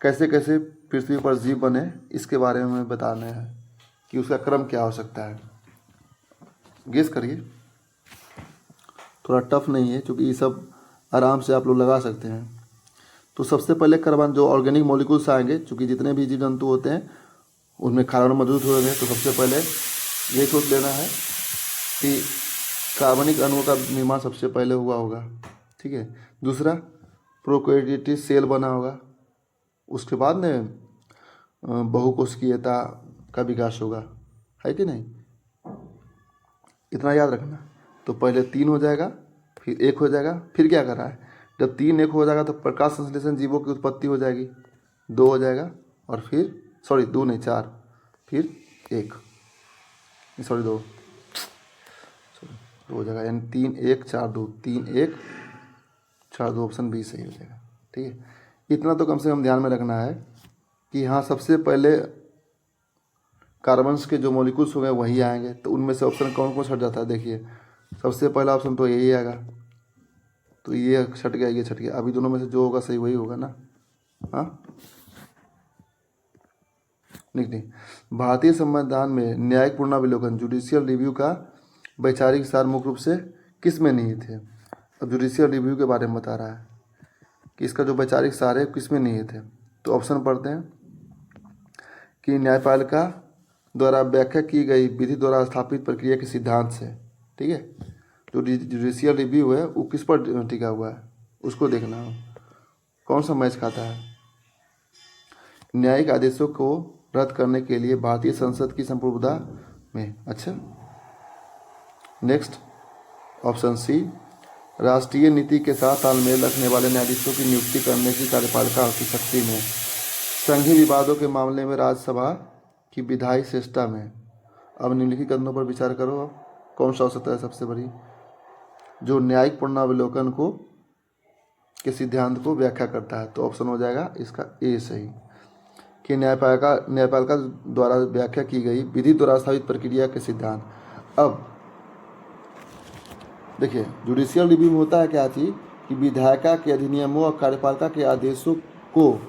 कैसे कैसे पृथ्वी पर जीव बने, इसके बारे में बताना है कि उसका क्रम क्या हो सकता है। गेस करिए, थोड़ा टफ नहीं है क्योंकि ये सब आराम से आप लोग लगा सकते हैं। तो सबसे पहले कार्बन जो ऑर्गेनिक मॉलिक्यूल्स आएंगे, चूँकि जितने भी जीव जंतु होते हैं उनमें कार्बन मौजूद होंगे, तो सबसे पहले ये सोच लेना है कि कार्बनिक अणुओं का निर्माण सबसे पहले हुआ होगा। ठीक है। दूसरा, प्रोकैरियोटिक सेल बना होगा, उसके बाद में बहुकोशिकीयता का विकास होगा, है कि नहीं? इतना याद रखना। तो पहले 3 हो जाएगा, फिर 1 हो जाएगा, फिर क्या कर रहा है, जब 3 1 हो जाएगा तो प्रकाश संश्लेषण जीवों की उत्पत्ति हो जाएगी, 2 हो जाएगा, और फिर 2 नहीं 4, फिर 1, 2 हो जाएगा, यानी 3 1 4 2, 3 1 4 2, ऑप्शन बी सही हो जाएगा। ठीक है। इतना तो कम से कम ध्यान में रखना है कि हाँ, सबसे पहले कार्बन्स के जो मॉलिक्यूल्स हो गए वही आएंगे, तो उनमें से ऑप्शन कौन कौन छट जाता है? देखिए, सबसे पहला ऑप्शन तो यही आएगा, तो ये छट गया, ये छट गया। अभी दोनों में से जो होगा सही वही होगा ना। हाँ, नहीं, भारतीय संविधान में न्यायिक पुनरावलोकन जुडिशियल रिव्यू का वैचारिक सार मुख्य रूप से किस में निहित है? अब जुडिशियल रिव्यू के बारे में बता रहा है कि इसका जो वैचारिक सार है किस में निहित है। तो ऑप्शन पढ़ते हैं कि न्यायपालिका द्वारा व्याख्या की गई विधि द्वारा स्थापित प्रक्रिया के सिद्धांत से। ठीक है। जो जुडिशियल रिव्यू है वो किस पर टिका हुआ है, उसको देखना हो कौन सा मैच खाता है। न्यायिक आदेशों को रद्द करने के लिए भारतीय संसद की संप्रभुता में। अच्छा, नेक्स्ट ऑप्शन सी, राष्ट्रीय नीति के साथ तालमेल रखने वाले न्यायाधीशों की नियुक्ति करने की कार्यपालिका की शक्ति में। संघीय विवादों के मामले में राज्यसभा की विधायी श्रेष्ठता में। अब निम्नलिखित कदमों पर विचार करो, कौन सा हो सकता है सबसे बड़ी, जो न्यायिक पुनरावलोकन को के सिद्धांत को व्याख्या करता है। तो ऑप्शन हो जाएगा इसका ए सही, कि न्यायपालिका द्वारा व्याख्या की गई विधि द्वारा स्थापित प्रक्रिया के सिद्धांत। अब देखिए, जुडिशियल रिव्यू में होता है क्या चीज़, कि विधायिका के अधिनियमों और कार्यपालिका के आदेशों को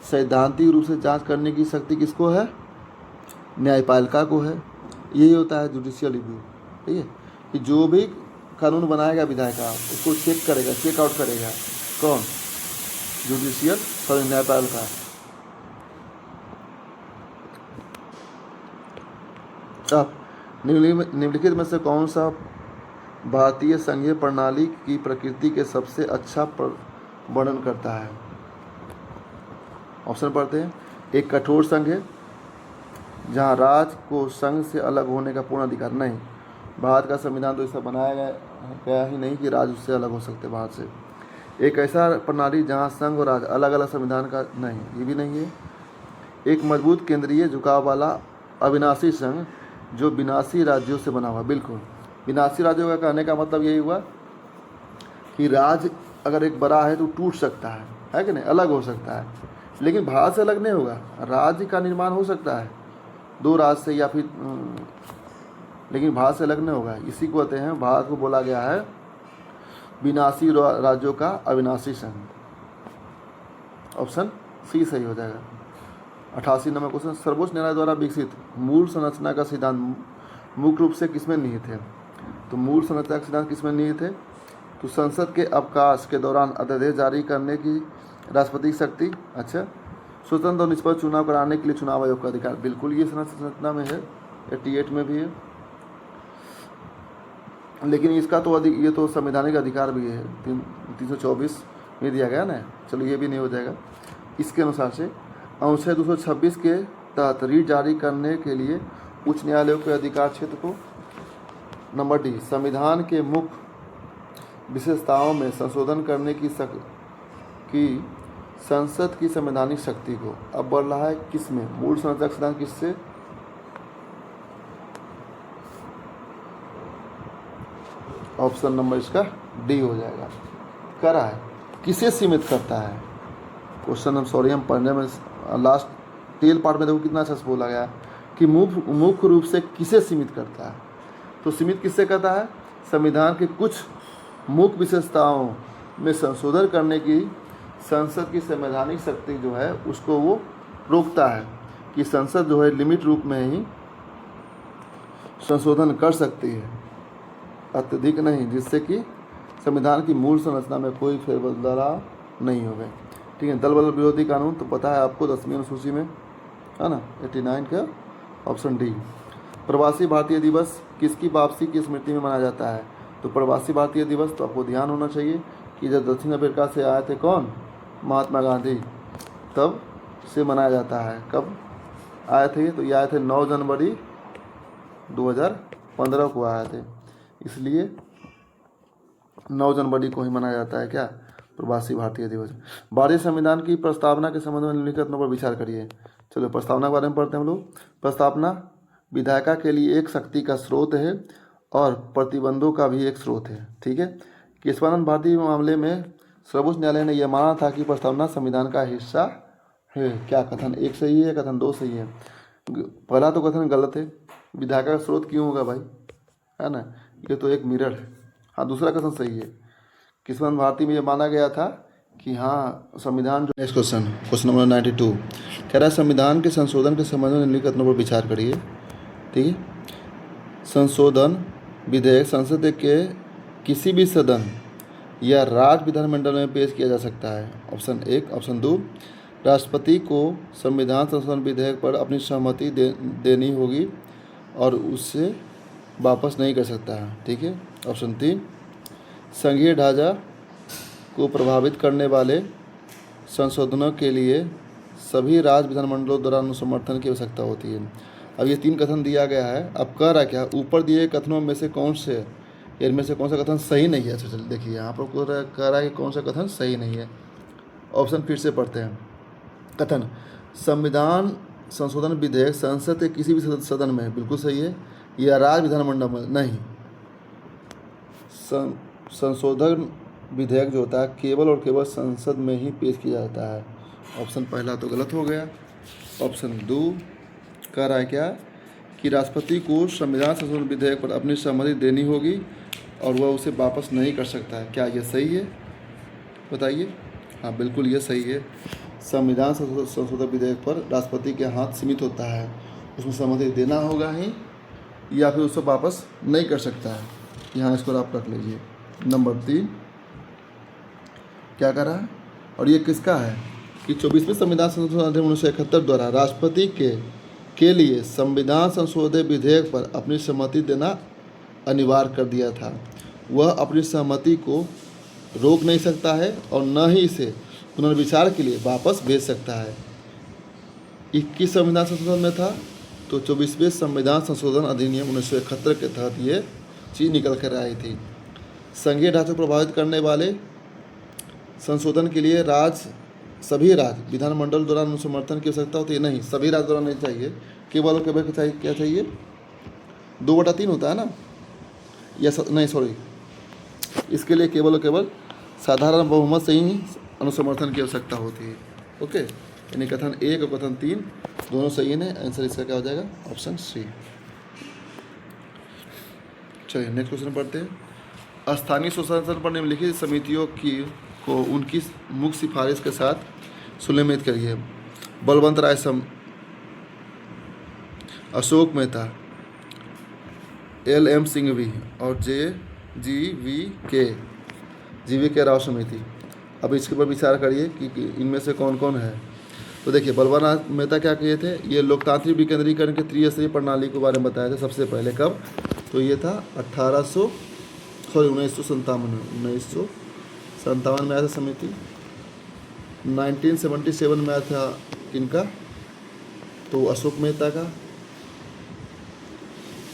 सैद्धांतिक रूप से जांच करने की शक्ति किसको है? न्यायपालिका को है। यही होता है जुडिशियल रिव्यू। ठीक है, कि जो भी कानून बनाएगा विधायिका उसको चेक करेगा, चेकआउट करेगा कौन? न्यायपालिका। अब निम्नलिखित में से कौन सा भारतीय संघीय प्रणाली की प्रकृति के सबसे अच्छा वर्णन करता है? ऑप्शन पढ़ते हैं। एक कठोर संघ है जहां राज्य को संघ से अलग होने का पूर्ण अधिकार नहीं। भारत का संविधान तो ऐसा बनाया गया ही नहीं कि राज्य उससे अलग हो सकते भारत से। एक ऐसा प्रणाली जहां संघ और राज्य अलग अलग संविधान का नहीं, ये भी नहीं है। एक मजबूत केंद्रीय झुकाव वाला अविनाशी संघ जो विनाशी राज्यों से बना हुआ। बिल्कुल, विनाशी राज्यों का कहने का मतलब यही हुआ कि राज्य अगर एक बड़ा है तो टूट सकता है कि नहीं, अलग हो सकता है, लेकिन भारत से अलग नहीं होगा। राज्य का निर्माण हो सकता है 2 राज्य से या फिर, लेकिन भारत से अलग नहीं होगा। इसी को कहते हैं, भारत को बोला गया है विनाशी राज्यों का अविनाशी संघ। ऑप्शन सी सही हो जाएगा। 88 नंबर क्वेश्चन, सर्वोच्च न्यायालय द्वारा विकसित मूल संरचना का सिद्धांत मुख्य रूप से किसमें निहित है? तो मूल संरचना का सिद्धांत किसमें निहित है? तो संसद के अवकाश के दौरान अध्यादेश जारी करने की राष्ट्रपति की शक्ति। अच्छा, स्वतंत्र और निष्पक्ष चुनाव कराने के लिए चुनाव आयोग का अधिकार। बिल्कुल, ये संरचना में है, 88 में भी है, लेकिन इसका तो ये तो संवैधानिक अधिकार भी है, 324 में दिया गया ना। चलो, ये भी नहीं हो जाएगा। इसके अनुसार से अनुच्छेद 226 के तहत रीट जारी करने के लिए उच्च न्यायालयों के अधिकार क्षेत्र को। नंबर डी, संविधान के मुख्य विशेषताओं में संशोधन करने की संसद की संवैधानिक शक्ति को। अब बढ़ रहा है किस में? मूल संरचना का सिद्धांत किससे? ऑप्शन नंबर इसका डी हो जाएगा। करा है, किसे सीमित करता है? क्वेश्चन हम पढ़ने में लास्ट टेल पार्ट में देखो कितना अच्छा से बोला गया कि मुख्य रूप से किसे सीमित करता है। तो सीमित किससे करता है? संविधान के कुछ मुख्य विशेषताओं में संशोधन करने की संसद की संवैधानिक शक्ति जो है उसको वो रोकता है कि संसद जो है लिमिट रूप में ही संशोधन कर सकती है, अत्यधिक नहीं, जिससे कि संविधान की मूल संरचना में कोई फेरबदलाव नहीं होगा। ठीक ठीक है। दल बल विरोधी कानून तो पता है आपको 10वीं अनुसूची में, है ना, 89 का ऑप्शन डी। प्रवासी भारतीय दिवस किसकी वापसी की स्मृति में मनाया जाता है? तो प्रवासी भारतीय दिवस तो आपको ध्यान होना चाहिए कि जब दक्षिण अफ्रीका से आए थे कौन, महात्मा गांधी, तब से मनाया जाता है। कब आए थे? तो ये आए थे 9 जनवरी 2015 को आए थे, इसलिए 9 जनवरी को ही मनाया जाता है क्या, प्रवासी भारतीय दिवस। भारतीय संविधान की प्रस्तावना के संबंध में निम्नलिखित पर विचार करिए। चलो प्रस्तावना के बारे में पढ़ते हैं हम लोग। प्रस्तावना विधायिका के लिए एक शक्ति का स्रोत है और प्रतिबंधों का भी एक स्रोत है। ठीक है। केशवानंद भारती मामले में सर्वोच्च न्यायालय ने यह माना था कि प्रस्तावना संविधान का हिस्सा है। क्या कथन 1 सही है, कथन 2 सही है? पहला तो कथन गलत है, विधायिका का स्रोत क्यों होगा भाई, है ना, ये तो एक मिरर है। हाँ, दूसरा कथन सही है, केशवानंद भारती में यह माना गया था कि हाँ संविधान जो। नेक्स्ट क्वेश्चन, क्वेश्चन नंबर 92 कह रहा है संविधान के संशोधन के संबंध में निम्नलिखित कथनों पर विचार करिए। ठीक है। संशोधन विधेयक संसद के किसी भी सदन या राज्य विधानमंडल में पेश किया जा सकता है। ऑप्शन 1। ऑप्शन 2, राष्ट्रपति को संविधान संशोधन विधेयक पर अपनी सहमति देनी होगी और उससे वापस नहीं कर सकता है। ठीक है। ऑप्शन 3, संघीय ढांचा को प्रभावित करने वाले संशोधनों के लिए सभी राज्य विधानमंडलों द्वारा अनुसमर्थन की आवश्यकता होती है। अब ये 3 कथन दिया गया है। अब कह रहा क्या, ऊपर दिए कथनों में से कौन से, इनमें से कौन सा कथन सही नहीं है? चलिए देखिए यहाँ पर कह रहा है कि कौन सा कथन सही नहीं है। ऑप्शन फिर से पढ़ते हैं। कथन संविधान संशोधन विधेयक संसद के किसी भी सदन में, बिल्कुल सही है, या राज्य विधानमंडल में नहीं। संशोधन विधेयक जो होता है केवल और केवल संसद में ही पेश किया जाता है। ऑप्शन पहला तो गलत हो गया। ऑप्शन 2 कह रहा है क्या कि राष्ट्रपति को संविधान संशोधन विधेयक पर अपनी सहमति देनी होगी और वह उसे वापस नहीं कर सकता है। क्या ये सही है, बताइए? हाँ बिल्कुल ये सही है। संविधान संशोधन विधेयक पर राष्ट्रपति के हाथ सीमित होता है, उसमें सहमति देना होगा ही या फिर उसे वापस नहीं कर सकता है। यहाँ इसको आप रख लीजिए। नंबर 3 क्या कर रहा है, और ये किसका है कि 24वें संविधान संशोधन अधिनियम 1971 द्वारा राष्ट्रपति के लिए संविधान संशोधन विधेयक पर अपनी सहमति देना अनिवार्य कर दिया था। वह अपनी सहमति को रोक नहीं सकता है और न ही इसे पुनर्विचार के लिए वापस भेज सकता है। 21 संविधान संशोधन में था तो 24वें संविधान संशोधन अधिनियम 1971 के तहत ये चीज़ निकल कर आई थी। संघीय ढांचे को प्रभावित करने वाले संशोधन के लिए सभी राज्य विधानमंडल द्वारा अनुसमर्थन की आवश्यकता होती है। नहीं, सभी राज्य द्वारा नहीं चाहिए, केवल और केवल चाहिए क्या चाहिए, 2/3 होता है ना, या नहीं सॉरी, इसके लिए केवल और केवल साधारण बहुमत से ही अनुसमर्थन की आवश्यकता होती है। ओके, यानी कथन 1 और कथन 3 दोनों सही है। आंसर इसका क्या हो जाएगा, ऑप्शन सी। चलिए नेक्स्ट क्वेश्चन पढ़ते हैं। स्थानीय सुशासन पर निम्नलिखित समितियों को उनकी मुख्य सिफारिश के साथ सुनिश्चित करिए। बलवंत राय अशोक मेहता, LM सिंघवी और GV राव समिति। अब इसके ऊपर विचार करिए कि इनमें से कौन कौन है। तो देखिए बलवंत मेहता क्या किए थे, ये लोकतांत्रिक विकेंद्रीकरण के त्रिस्तरीय प्रणाली के बारे में बताया था सबसे पहले। कब? तो ये था 1957 में आया था समिति। 1977 में आया था किनका, तो अशोक मेहता का।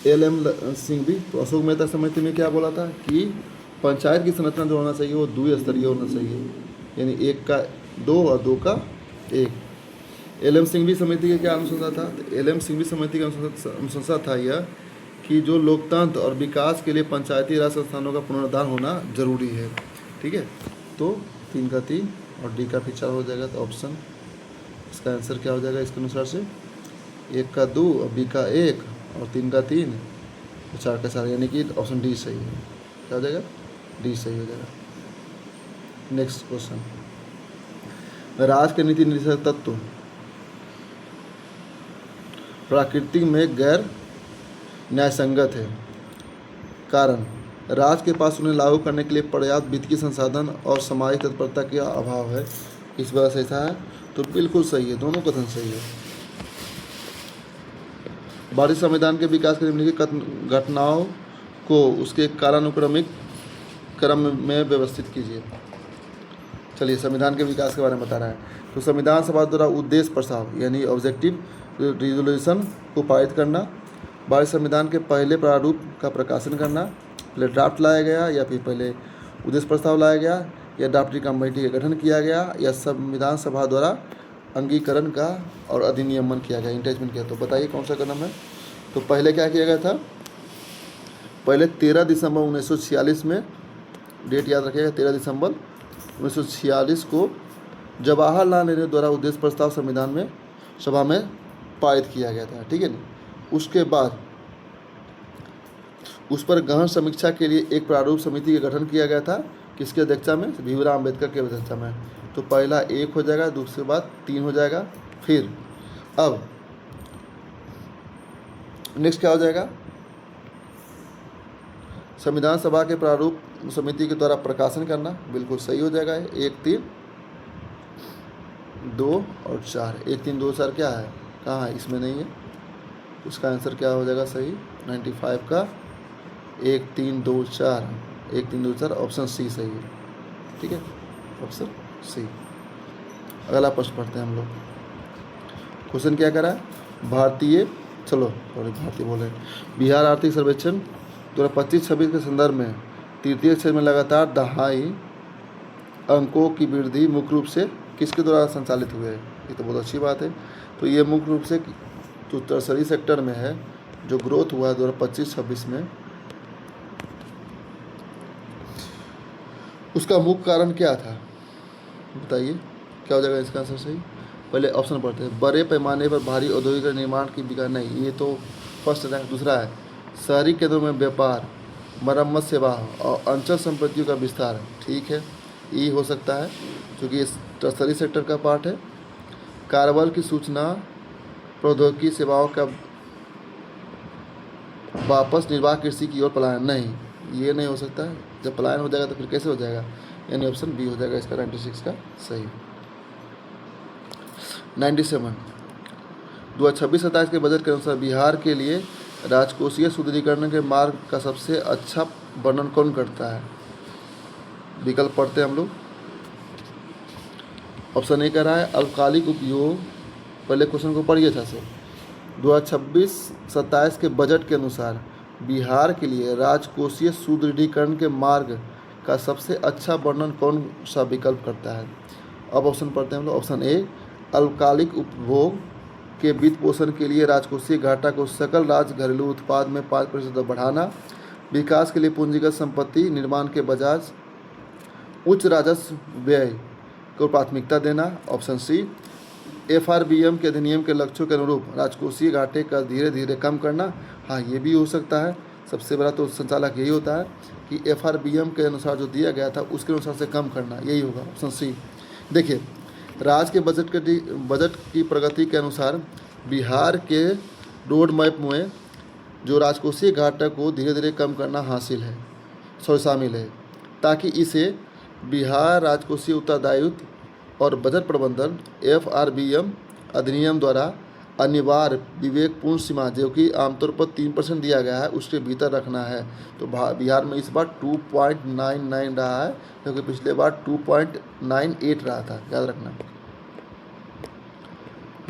LM सिंघवी, तो अशोक मेहता समिति में क्या बोला था कि पंचायत की संरचना जो होना चाहिए वो द्विस्तरीय होना चाहिए, यानी 1 का 2 और 2 का 1। LM सिंघवी समिति का क्या अनुशंसा था, तो LM सिंघवी समिति का अनुशंसा था यह कि जो लोकतंत्र और विकास के लिए पंचायती राज संस्थानों का पुनरुद्धार होना जरूरी है। ठीक है, तो 3 का 3 और डी का फिर 4 हो जाएगा। तो ऑप्शन इसका आंसर क्या हो जाएगा इसके अनुसार से, 1 का 2 और बी का 1 और 3 का 3 और 4 का 4, यानी कि ऑप्शन डी सही है। क्या हो जाएगा, डी सही हो जाएगा। नेक्स्ट क्वेश्चन, राज्य के नीति निर्देशक तत्व प्रकृति में गैर न्यायसंगत है। कारण, राज्य के पास उन्हें लागू करने के लिए पर्याप्त वित्तीय संसाधन और सामाजिक तत्परता का अभाव है। इस वजह से ऐसा है, तो बिल्कुल सही है, दोनों कथन सही है। भारतीय संविधान के विकास के निम्नलिखित घटनाओं को उसके कालानुक्रमिक क्रम में व्यवस्थित कीजिए। चलिए, संविधान के विकास के बारे में बता रहा है। तो संविधान सभा द्वारा उद्देश्य प्रस्ताव यानी ऑब्जेक्टिव रिजोल्यूशन को पारित करना, भारतीय संविधान के पहले प्रारूप का प्रकाशन करना, पहले ड्राफ्ट लाया गया या फिर पहले उद्देश्य प्रस्ताव लाया गया या ड्राफ्टिंग कमेटी का गठन किया गया या संविधान सभा द्वारा अंगीकरण का और अधिनियमन किया गया, इंटेचमेंट किया। तो बताइए कौन सा कदम है। तो पहले क्या किया गया था, पहले 13 दिसंबर 1946 में, डेट याद रखिएगा, 13 दिसंबर 1946 को जवाहरलाल नेहरू द्वारा उद्देश्य प्रस्ताव संविधान में सभा में पारित किया गया था, ठीक है ना। उसके बाद उस पर गहन समीक्षा के लिए एक प्रारूप समिति का गठन किया गया था, किसकी अध्यक्षता में, भीमराव अम्बेडकर की अध्यक्षता में। तो पहला 1 हो जाएगा, दूसरे बाद 3 हो जाएगा, फिर अब नेक्स्ट क्या हो जाएगा, संविधान सभा के प्रारूप समिति के द्वारा प्रकाशन करना, बिल्कुल सही हो जाएगा। 1, 3, 2 और 4, 1, 3, 2, 4 क्या है, कहाँ है, इसमें नहीं है। उसका आंसर क्या हो जाएगा सही, 95 का 1, 3, 2, 4, 1, 3, 2, 4, ऑप्शन सी सही है, ठीक है, ऑप्शन सी। अगला प्रश्न पढ़ते हैं हम लोग। क्वेश्चन क्या करा है, भारतीय बोले बिहार आर्थिक सर्वेक्षण 2025-26 के संदर्भ में तृतीय क्षेत्र में लगातार दहाई अंकों की वृद्धि मुख्य रूप से किसके द्वारा संचालित हुए है। ये तो बहुत अच्छी बात है। तो ये मुख्य रूप से जो टर्सरी सेक्टर में है, जो ग्रोथ हुआ है 2025-26 में, उसका मुख्य कारण क्या था, बताइए क्या हो जाएगा इसका आंसर सही। पहले ऑप्शन पढ़ते हैं, बड़े पैमाने पर भारी औद्योगिक निर्माण की विकास, नहीं ये तो फर्स्ट है। दूसरा है शहरी केंद्रों में व्यापार, मरम्मत सेवा और अंचल संपत्तियों का विस्तार, ठीक है, ये हो सकता है क्योंकि ये टर्सरी सेक्टर का पार्ट है। कार्यबल की सूचना प्रौद्योगिकी सेवाओं का वापस निर्वाह कृषि की ओर पलायन, नहीं ये नहीं हो सकता है। जब पलायन हो जाएगा तो फिर कैसे हो जाएगा, यानी ऑप्शन बी हो जाएगा इसका 96 का सही। 97 2026-27 के बजट के अनुसार बिहार के लिए राजकोषीय सुदृढ़ीकरण के मार्ग का सबसे अच्छा वर्णन कौन करता है। विकल्प पढ़ते हैं हम लोग। ऑप्शन ए कह रहा है अल्पकालिक उपयोग, पहले क्वेश्चन को पढ़िए था सर। 2026-27 के बजट के अनुसार बिहार के लिए राजकोषीय सुदृढ़ीकरण के मार्ग का सबसे अच्छा वर्णन कौन सा विकल्प करता है। अब ऑप्शन पढ़ते हैं हम लोग। ऑप्शन ए अल्पकालिक उपभोग के वित्त पोषण के लिए राजकोषीय घाटा को सकल राज्य घरेलू उत्पाद में 5% बढ़ाना, विकास के लिए पूंजीगत संपत्ति निर्माण के बजाय उच्च राजस्व व्यय को प्राथमिकता देना। ऑप्शन सी FRBM के अधिनियम के लक्ष्यों के अनुरूप राजकोषीय घाटे का धीरे धीरे कम करना। हाँ ये भी हो सकता है, सबसे बड़ा तो संचालक यही होता है कि FRBM के अनुसार जो दिया गया था उसके अनुसार से कम करना, यही होगा ऑप्शन सी। देखिए राज्य के बजट की प्रगति के अनुसार बिहार के रोड मैप में जो राजकोषीय घाटा को धीरे धीरे कम करना शामिल है, ताकि इसे बिहार राजकोषीय उत्तरदायित्व और बजट प्रबंधन FRBM अधिनियम द्वारा अनिवार्य विवेकपूर्ण सीमा, जो कि आमतौर पर 3% दिया गया है, उसके भीतर रखना है। तो बिहार में इस बार 2.99 रहा है, क्योंकि पिछले बार 2.98 रहा था, याद रखना।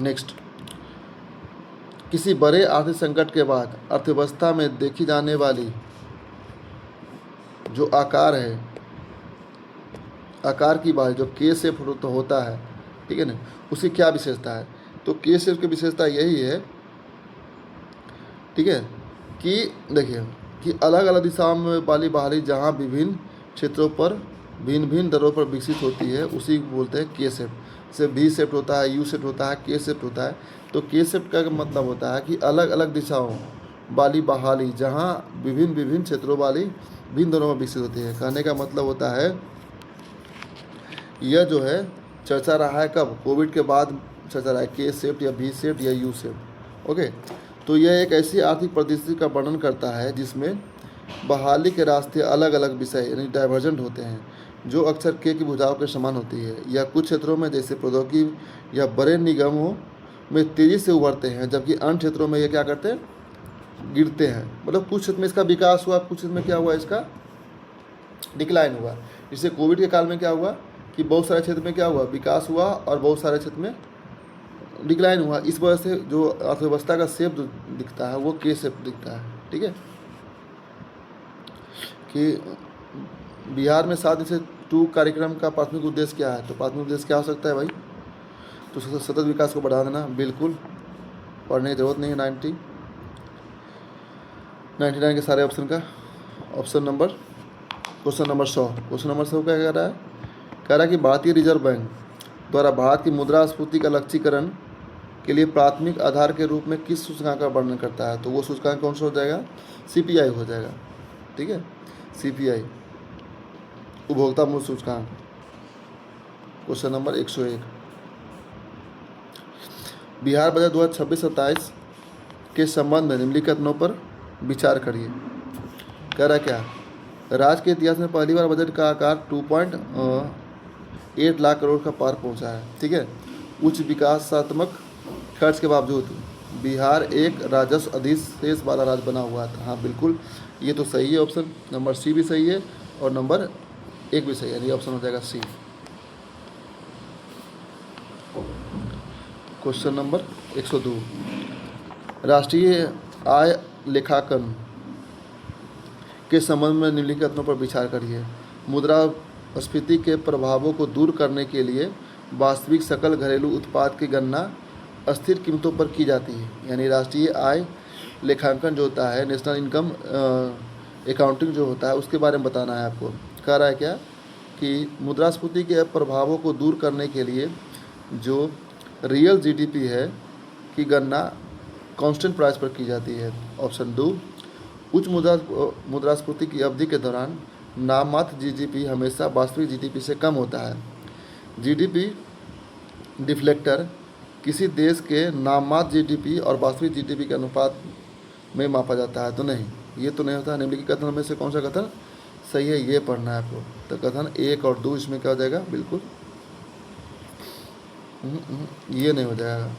नेक्स्ट, किसी बड़े आर्थिक संकट के बाद अर्थव्यवस्था में देखी जाने वाली जो आकार की बात जो के शेप होता है, ठीक है ना, उसकी क्या विशेषता है। तो के शेप की विशेषता यही है, ठीक है, कि देखिए कि अलग अलग दिशाओं में वाली बहाली जहाँ विभिन्न क्षेत्रों पर भिन्न भिन्न दरों पर विकसित होती है, उसी को बोलते हैं के शेप। जैसे V शेप होता है, U शेप होता है, के शेप होता है। तो के शेप का मतलब होता है कि अलग अलग दिशाओं वाली बहाली जहाँ विभिन्न क्षेत्रों वाली भिन्न दरों में विकसित होती है। कहने का मतलब होता है यह जो है चर्चा रहा है कब, कोविड के बाद चर्चा रहा है, के शेप या V शेप या U शेप। ओके, तो यह एक ऐसी आर्थिक परिस्थिति का वर्णन करता है जिसमें बहाली के रास्ते अलग अलग विषय यानी डाइवर्जेंट होते हैं। जो अक्सर के की भुजाओं के समान होती है। यह कुछ क्षेत्रों में जैसे प्रौद्योगिकी या बड़े निगमों में तेज़ी से उभरते हैं, जबकि अन्य क्षेत्रों में ये क्या करते हैं, गिरते हैं। मतलब कुछ क्षेत्र में इसका विकास हुआ, कुछ क्षेत्र में क्या हुआ, इसका डिक्लाइन हुआ। इससे कोविड के काल में क्या हुआ कि बहुत सारे क्षेत्र में क्या हुआ, विकास हुआ, और बहुत सारे क्षेत्र में डिक्लाइन हुआ। इस वजह से जो अर्थव्यवस्था का शेप जो दिखता है वो के शेप दिखता है। ठीक है, कि बिहार में 7/2 कार्यक्रम का प्राथमिक उद्देश्य क्या है? तो प्राथमिक उद्देश्य क्या हो सकता है भाई? तो सतत विकास को बढ़ा देना। बिल्कुल, पढ़ने की जरूरत नहीं है। 99 के सारे ऑप्शन का ऑप्शन नंबर क्वेश्चन नंबर 100 क्या कह रहा है? कह रहा है कि भारतीय रिजर्व बैंक द्वारा भारत की मुद्रास्फीति का लक्ष्यीकरण के लिए प्राथमिक आधार के रूप में किस सूचकांक का वर्णन करता है? तो वो सूचकांक कौन सा हो जाएगा? CPI हो जाएगा। ठीक है, CPI उपभोक्ता मूल्य सूचकांक। क्वेश्चन नंबर 101, बिहार बजट 2026-27 के संबंध में निम्नलिखितों पर विचार करिए। कह रहा क्या? राज्य के इतिहास में पहली बार बजट का आकार 2.8 लाख करोड़ का पार पहुंचा है। ठीक है, उच्च विकासात्मक खर्च के बावजूद बिहार एक राजस्व अधिशेष वाला राज्य बना हुआ था। हाँ बिल्कुल, ये तो सही है। ऑप्शन नंबर सी भी सही है और नंबर 1 भी सही है। ये ऑप्शन हो जाएगा सी। क्वेश्चन नंबर 102, राष्ट्रीय आय लेखांकन के संबंध में निम्नलिखितों पर विचार करिए। मुद्रास्फीति के प्रभावों को दूर करने के लिए वास्तविक सकल घरेलू उत्पाद की गणना अस्थिर कीमतों पर की जाती है। यानी राष्ट्रीय आय लेखांकन जो होता है, नेशनल इनकम अकाउंटिंग जो होता है, उसके बारे में बताना है आपको। कह रहा है क्या कि मुद्रास्फीति के प्रभावों को दूर करने के लिए जो रियल GDP है की गणना कांस्टेंट प्राइस पर की जाती है। ऑप्शन 2, उच्च मुद्रास्फीति की अवधि के दौरान नाममात्र GDP हमेशा वास्तविक GDP से कम होता है। GDP डिफ्लेक्टर किसी देश के नाममात्र GDP और वास्तविक GDP के अनुपात में मापा जाता है। तो नहीं, ये तो नहीं होता। निम्नलिखित कथन में से कौन सा कथन सही है, ये पढ़ना है आपको। तो कथन 1 और 2 इसमें क्या हो जाएगा? बिल्कुल ये नहीं हो जाएगा।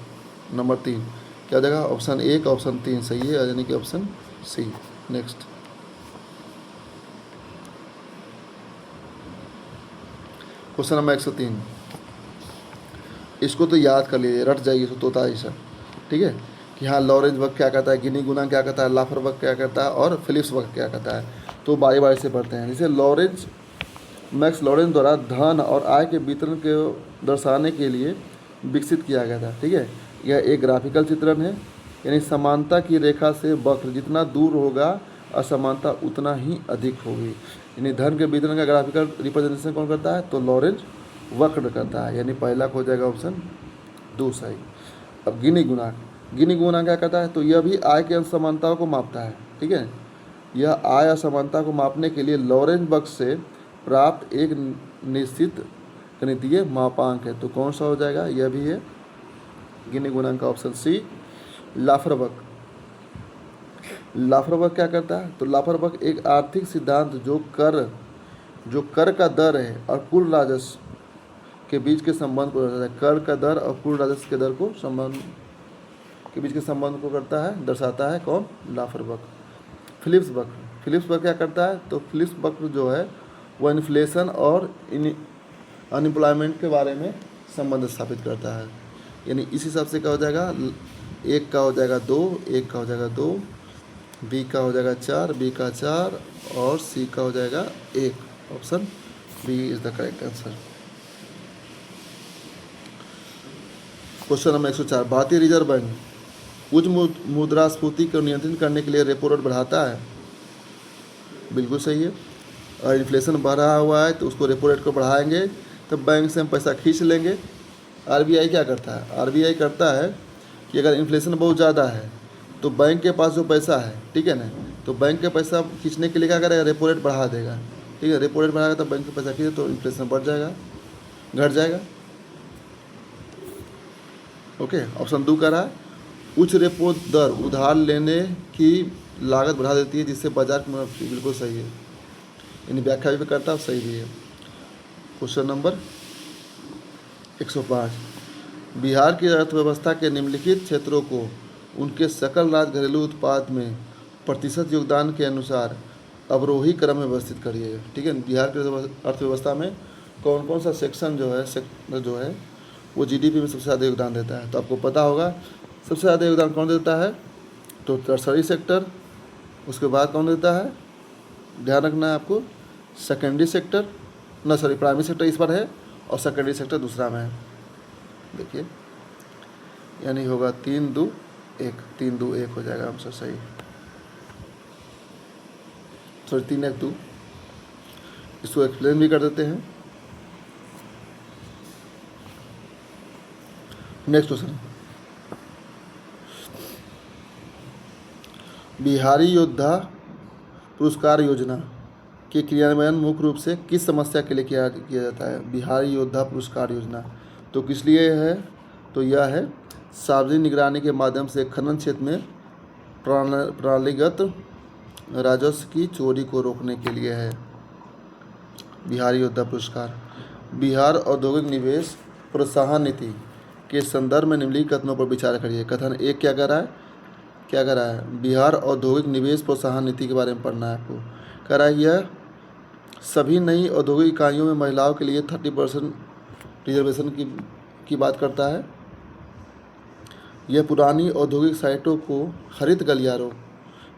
नंबर 3 क्या हो जाएगा? ऑप्शन 1 ऑप्शन 3 सही है, यानी कि option C. Next question number 103, इसको तो याद कर लीजिए, रट जाइए, इसको तोता ऐसा। ठीक है, कि हाँ लॉरेंज वक्र क्या कहता है, गिनी गुना क्या कहता है, लाफर वक्र क्या कहता है और फिलिप्स वक्र क्या कहता है। तो बारी बारी से पढ़ते हैं। जैसे मैक्स लॉरेंज द्वारा धन और आय के वितरण को दर्शाने के लिए विकसित किया गया था। ठीक है, यह एक ग्राफिकल चित्रण है, यानी समानता की रेखा से वक्र जितना दूर होगा असमानता उतना ही अधिक होगी। यानी धन के वितरण का ग्राफिकल रिप्रेजेंटेशन कौन करता है? तो लॉरेंज वक्र करता है। यानी पहला हो जाएगा ऑप्शन 2 सही। अब गिनी गुणांक क्या करता है? तो यह भी आय के असमानताओं को मापता है। ठीक है, यह आय असमानता को मापने के लिए लॉरेंज वक्र से प्राप्त एक निश्चित गणितीय मापांक है। तो कौन सा हो जाएगा? यह भी है गिनी गुणांक का ऑप्शन सी। लाफर वक्र क्या करता है? तो लाफर वक्र एक आर्थिक सिद्धांत जो कर का दर है और कुल राजस्व के बीच के संबंध को दर्शाता है। कर का दर और कुल राजस्व के दर को के बीच के संबंध को करता है, दर्शाता है। कौन? लाफर वक्र। फिलिप्स वक्र क्या करता है? तो फिलिप्स वक्र जो है वह इन्फ्लेशन और अनएम्प्लॉयमेंट के बारे में संबंध स्थापित करता है। यानी इस हिसाब से क्या हो जाएगा? 1 का हो जाएगा 2, 1 का हो जाएगा 2, बी का हो जाएगा 4, बी का 4 और सी का हो जाएगा 1। Option B is the correct answer. Question number 104, भारतीय रिजर्व बैंक उच्च मुद्रास्फीति को नियंत्रित करने के लिए रेपो रेट बढ़ाता है। बिल्कुल सही है। और इन्फ्लेशन बढ़ रहा हुआ है तो उसको रेपो रेट को बढ़ाएंगे तो बैंक से हम पैसा खींच लेंगे। RBI क्या करता है? RBI करता है कि अगर इन्फ्लेशन बहुत ज़्यादा है तो बैंक के पास जो पैसा है, ठीक है ना, तो बैंक के पैसा खींचने के लिए क्या करेगा? रेपो रेट बढ़ा देगा। ठीक है, रेपो रेट बढ़ाएगा तो बैंक का पैसा खींचे तो इन्फ्लेशन बढ़ जाएगा, घट जाएगा। ओके, ऑप्शन 2 कह रहा है उच्च रेपो दर उधार लेने की लागत बढ़ा देती है जिससे बाजार में। बिल्कुल सही है, यानी व्याख्या भी करता है, सही भी है। क्वेश्चन नंबर 105, बिहार की अर्थव्यवस्था के निम्नलिखित क्षेत्रों को उनके सकल राज्य घरेलू उत्पाद में प्रतिशत योगदान के अनुसार अवरोही क्रम में व्यवस्थित करिए। ठीक है, बिहार की अर्थव्यवस्था में कौन कौन सा सेक्शन जो है वो जीडीपी में सबसे ज़्यादा योगदान देता है। तो आपको पता होगा सबसे ज़्यादा योगदान कौन देता है, तो टर्सरी सेक्टर, उसके बाद कौन देता है, ध्यान रखना है आपको, सेकेंडरी सेक्टर, प्राइमरी सेक्टर इस पर है और सेकेंडरी सेक्टर दूसरा में है। देखिए यानी होगा 3-2-1 हो जाएगा आंसर सही, 3-1-2। इसको एक्सप्लेन भी कर देते हैं। नेक्स्ट क्वेश्चन, बिहारी योद्धा पुरस्कार योजना के क्रियान्वयन मुख्य रूप से किस समस्या के लिए किया जाता है। बिहारी योद्धा पुरस्कार योजना तो किस लिए है, तो यह है सार्वजनिक निगरानी के माध्यम से खनन क्षेत्र में प्रणालीगत राजस्व की चोरी को रोकने के लिए है। बिहारी योद्धा पुरस्कार, बिहार औद्योगिक निवेश प्रोत्साहन नीति के संदर्भ में निम्नलिखित कथनों पर विचार करिए। कथन एक क्या कह रहा है, बिहार औद्योगिक निवेश प्रोत्साहन नीति के बारे में पढ़ना है आपको। कह रहा है यह सभी नई औद्योगिक इकाइयों में महिलाओं के लिए 30% रिजर्वेशन की बात करता है। यह पुरानी औद्योगिक साइटों को हरित गलियारों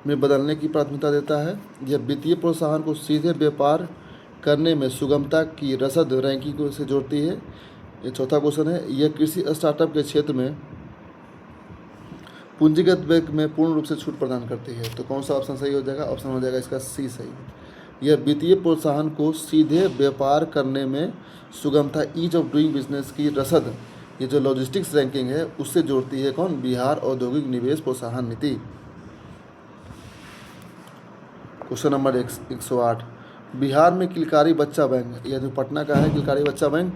में बदलने की प्राथमिकता देता है। यह वित्तीय प्रोत्साहन को सीधे व्यापार करने में सुगमता की रसद रैंकिंग से जोड़ती है। ये चौथा क्वेश्चन है, यह कृषि स्टार्टअप के क्षेत्र में पूंजीगत व्यय में पूर्ण रूप से छूट प्रदान करती है। तो कौन सा ऑप्शन सही हो जाएगा, ऑप्शन हो जाएगा इसका सी सही। यह वित्तीय प्रोत्साहन को सीधे व्यापार करने में सुगमता, ईज ऑफ डूइंग बिजनेस की रसद, ये जो लॉजिस्टिक्स रैंकिंग है उससे जोड़ती है कौन, बिहार औद्योगिक निवेश प्रोत्साहन नीति। क्वेश्चन नंबर 108, बिहार में किलकारी बच्चा बैंक, यह जो पटना का है किलकारी बच्चा बैंक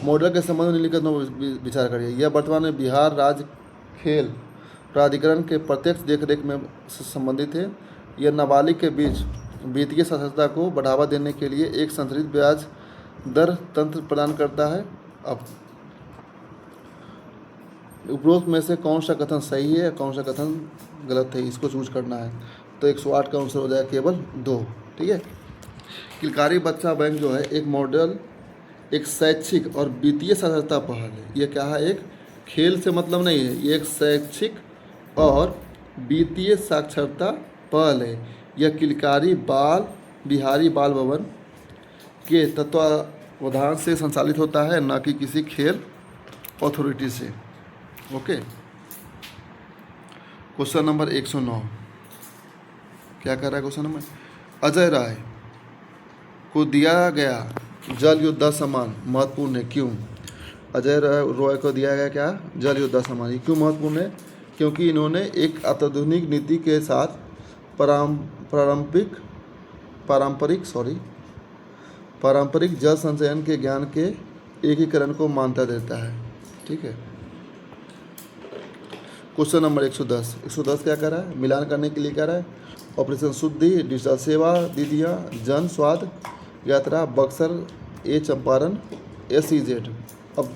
मॉडल के संबंध में निम्नलिखित विचार करिए। यह वर्तमान में बिहार राज्य खेल प्राधिकरण के प्रत्यक्ष देखरेख में संबंधित है। यह नाबालिग के बीच वित्तीय साक्षरता को बढ़ावा देने के लिए एक संशोधित ब्याज दर तंत्र प्रदान करता है। अब उपरोक्त में से कौन सा कथन सही है, कौन सा कथन गलत है, इसको चूज करना है। तो 108 का आंसर हो जाएगा केवल 2। ठीक है, किलकारी बच्चा बैंक जो है एक मॉडल, एक शैक्षिक और वित्तीय साक्षरता पहल है। ये क्या है, एक खेल से मतलब नहीं है, ये एक शैक्षिक और वित्तीय साक्षरता पहल है। यह किलकारी बिहारी बाल भवन के तत्वावधान से संचालित होता है, न कि किसी खेल अथॉरिटी से। ओके, क्वेश्चन नंबर 109 क्या कर रहा है क्वेश्चन नंबर, अजय राय को दिया गया जल योद्धा सम्मान महत्वपूर्ण है, क्यों। अजय रॉय को दिया गया क्या, जल योद्धा सम्मान, क्यों महत्वपूर्ण है, क्योंकि इन्होंने एक अत्याधुनिक नीति के साथ पारंपरिक जल संचयन के ज्ञान के एकीकरण को मान्यता देता है। ठीक है, क्वेश्चन नंबर 110 क्या कर रहा है, मिलान करने के लिए क्या रहा है, ऑपरेशन शुद्धि, डिजिटल सेवा दीदियाँ, जन स्वाद यात्रा, बक्सर ए चंपारण, SEZ। अब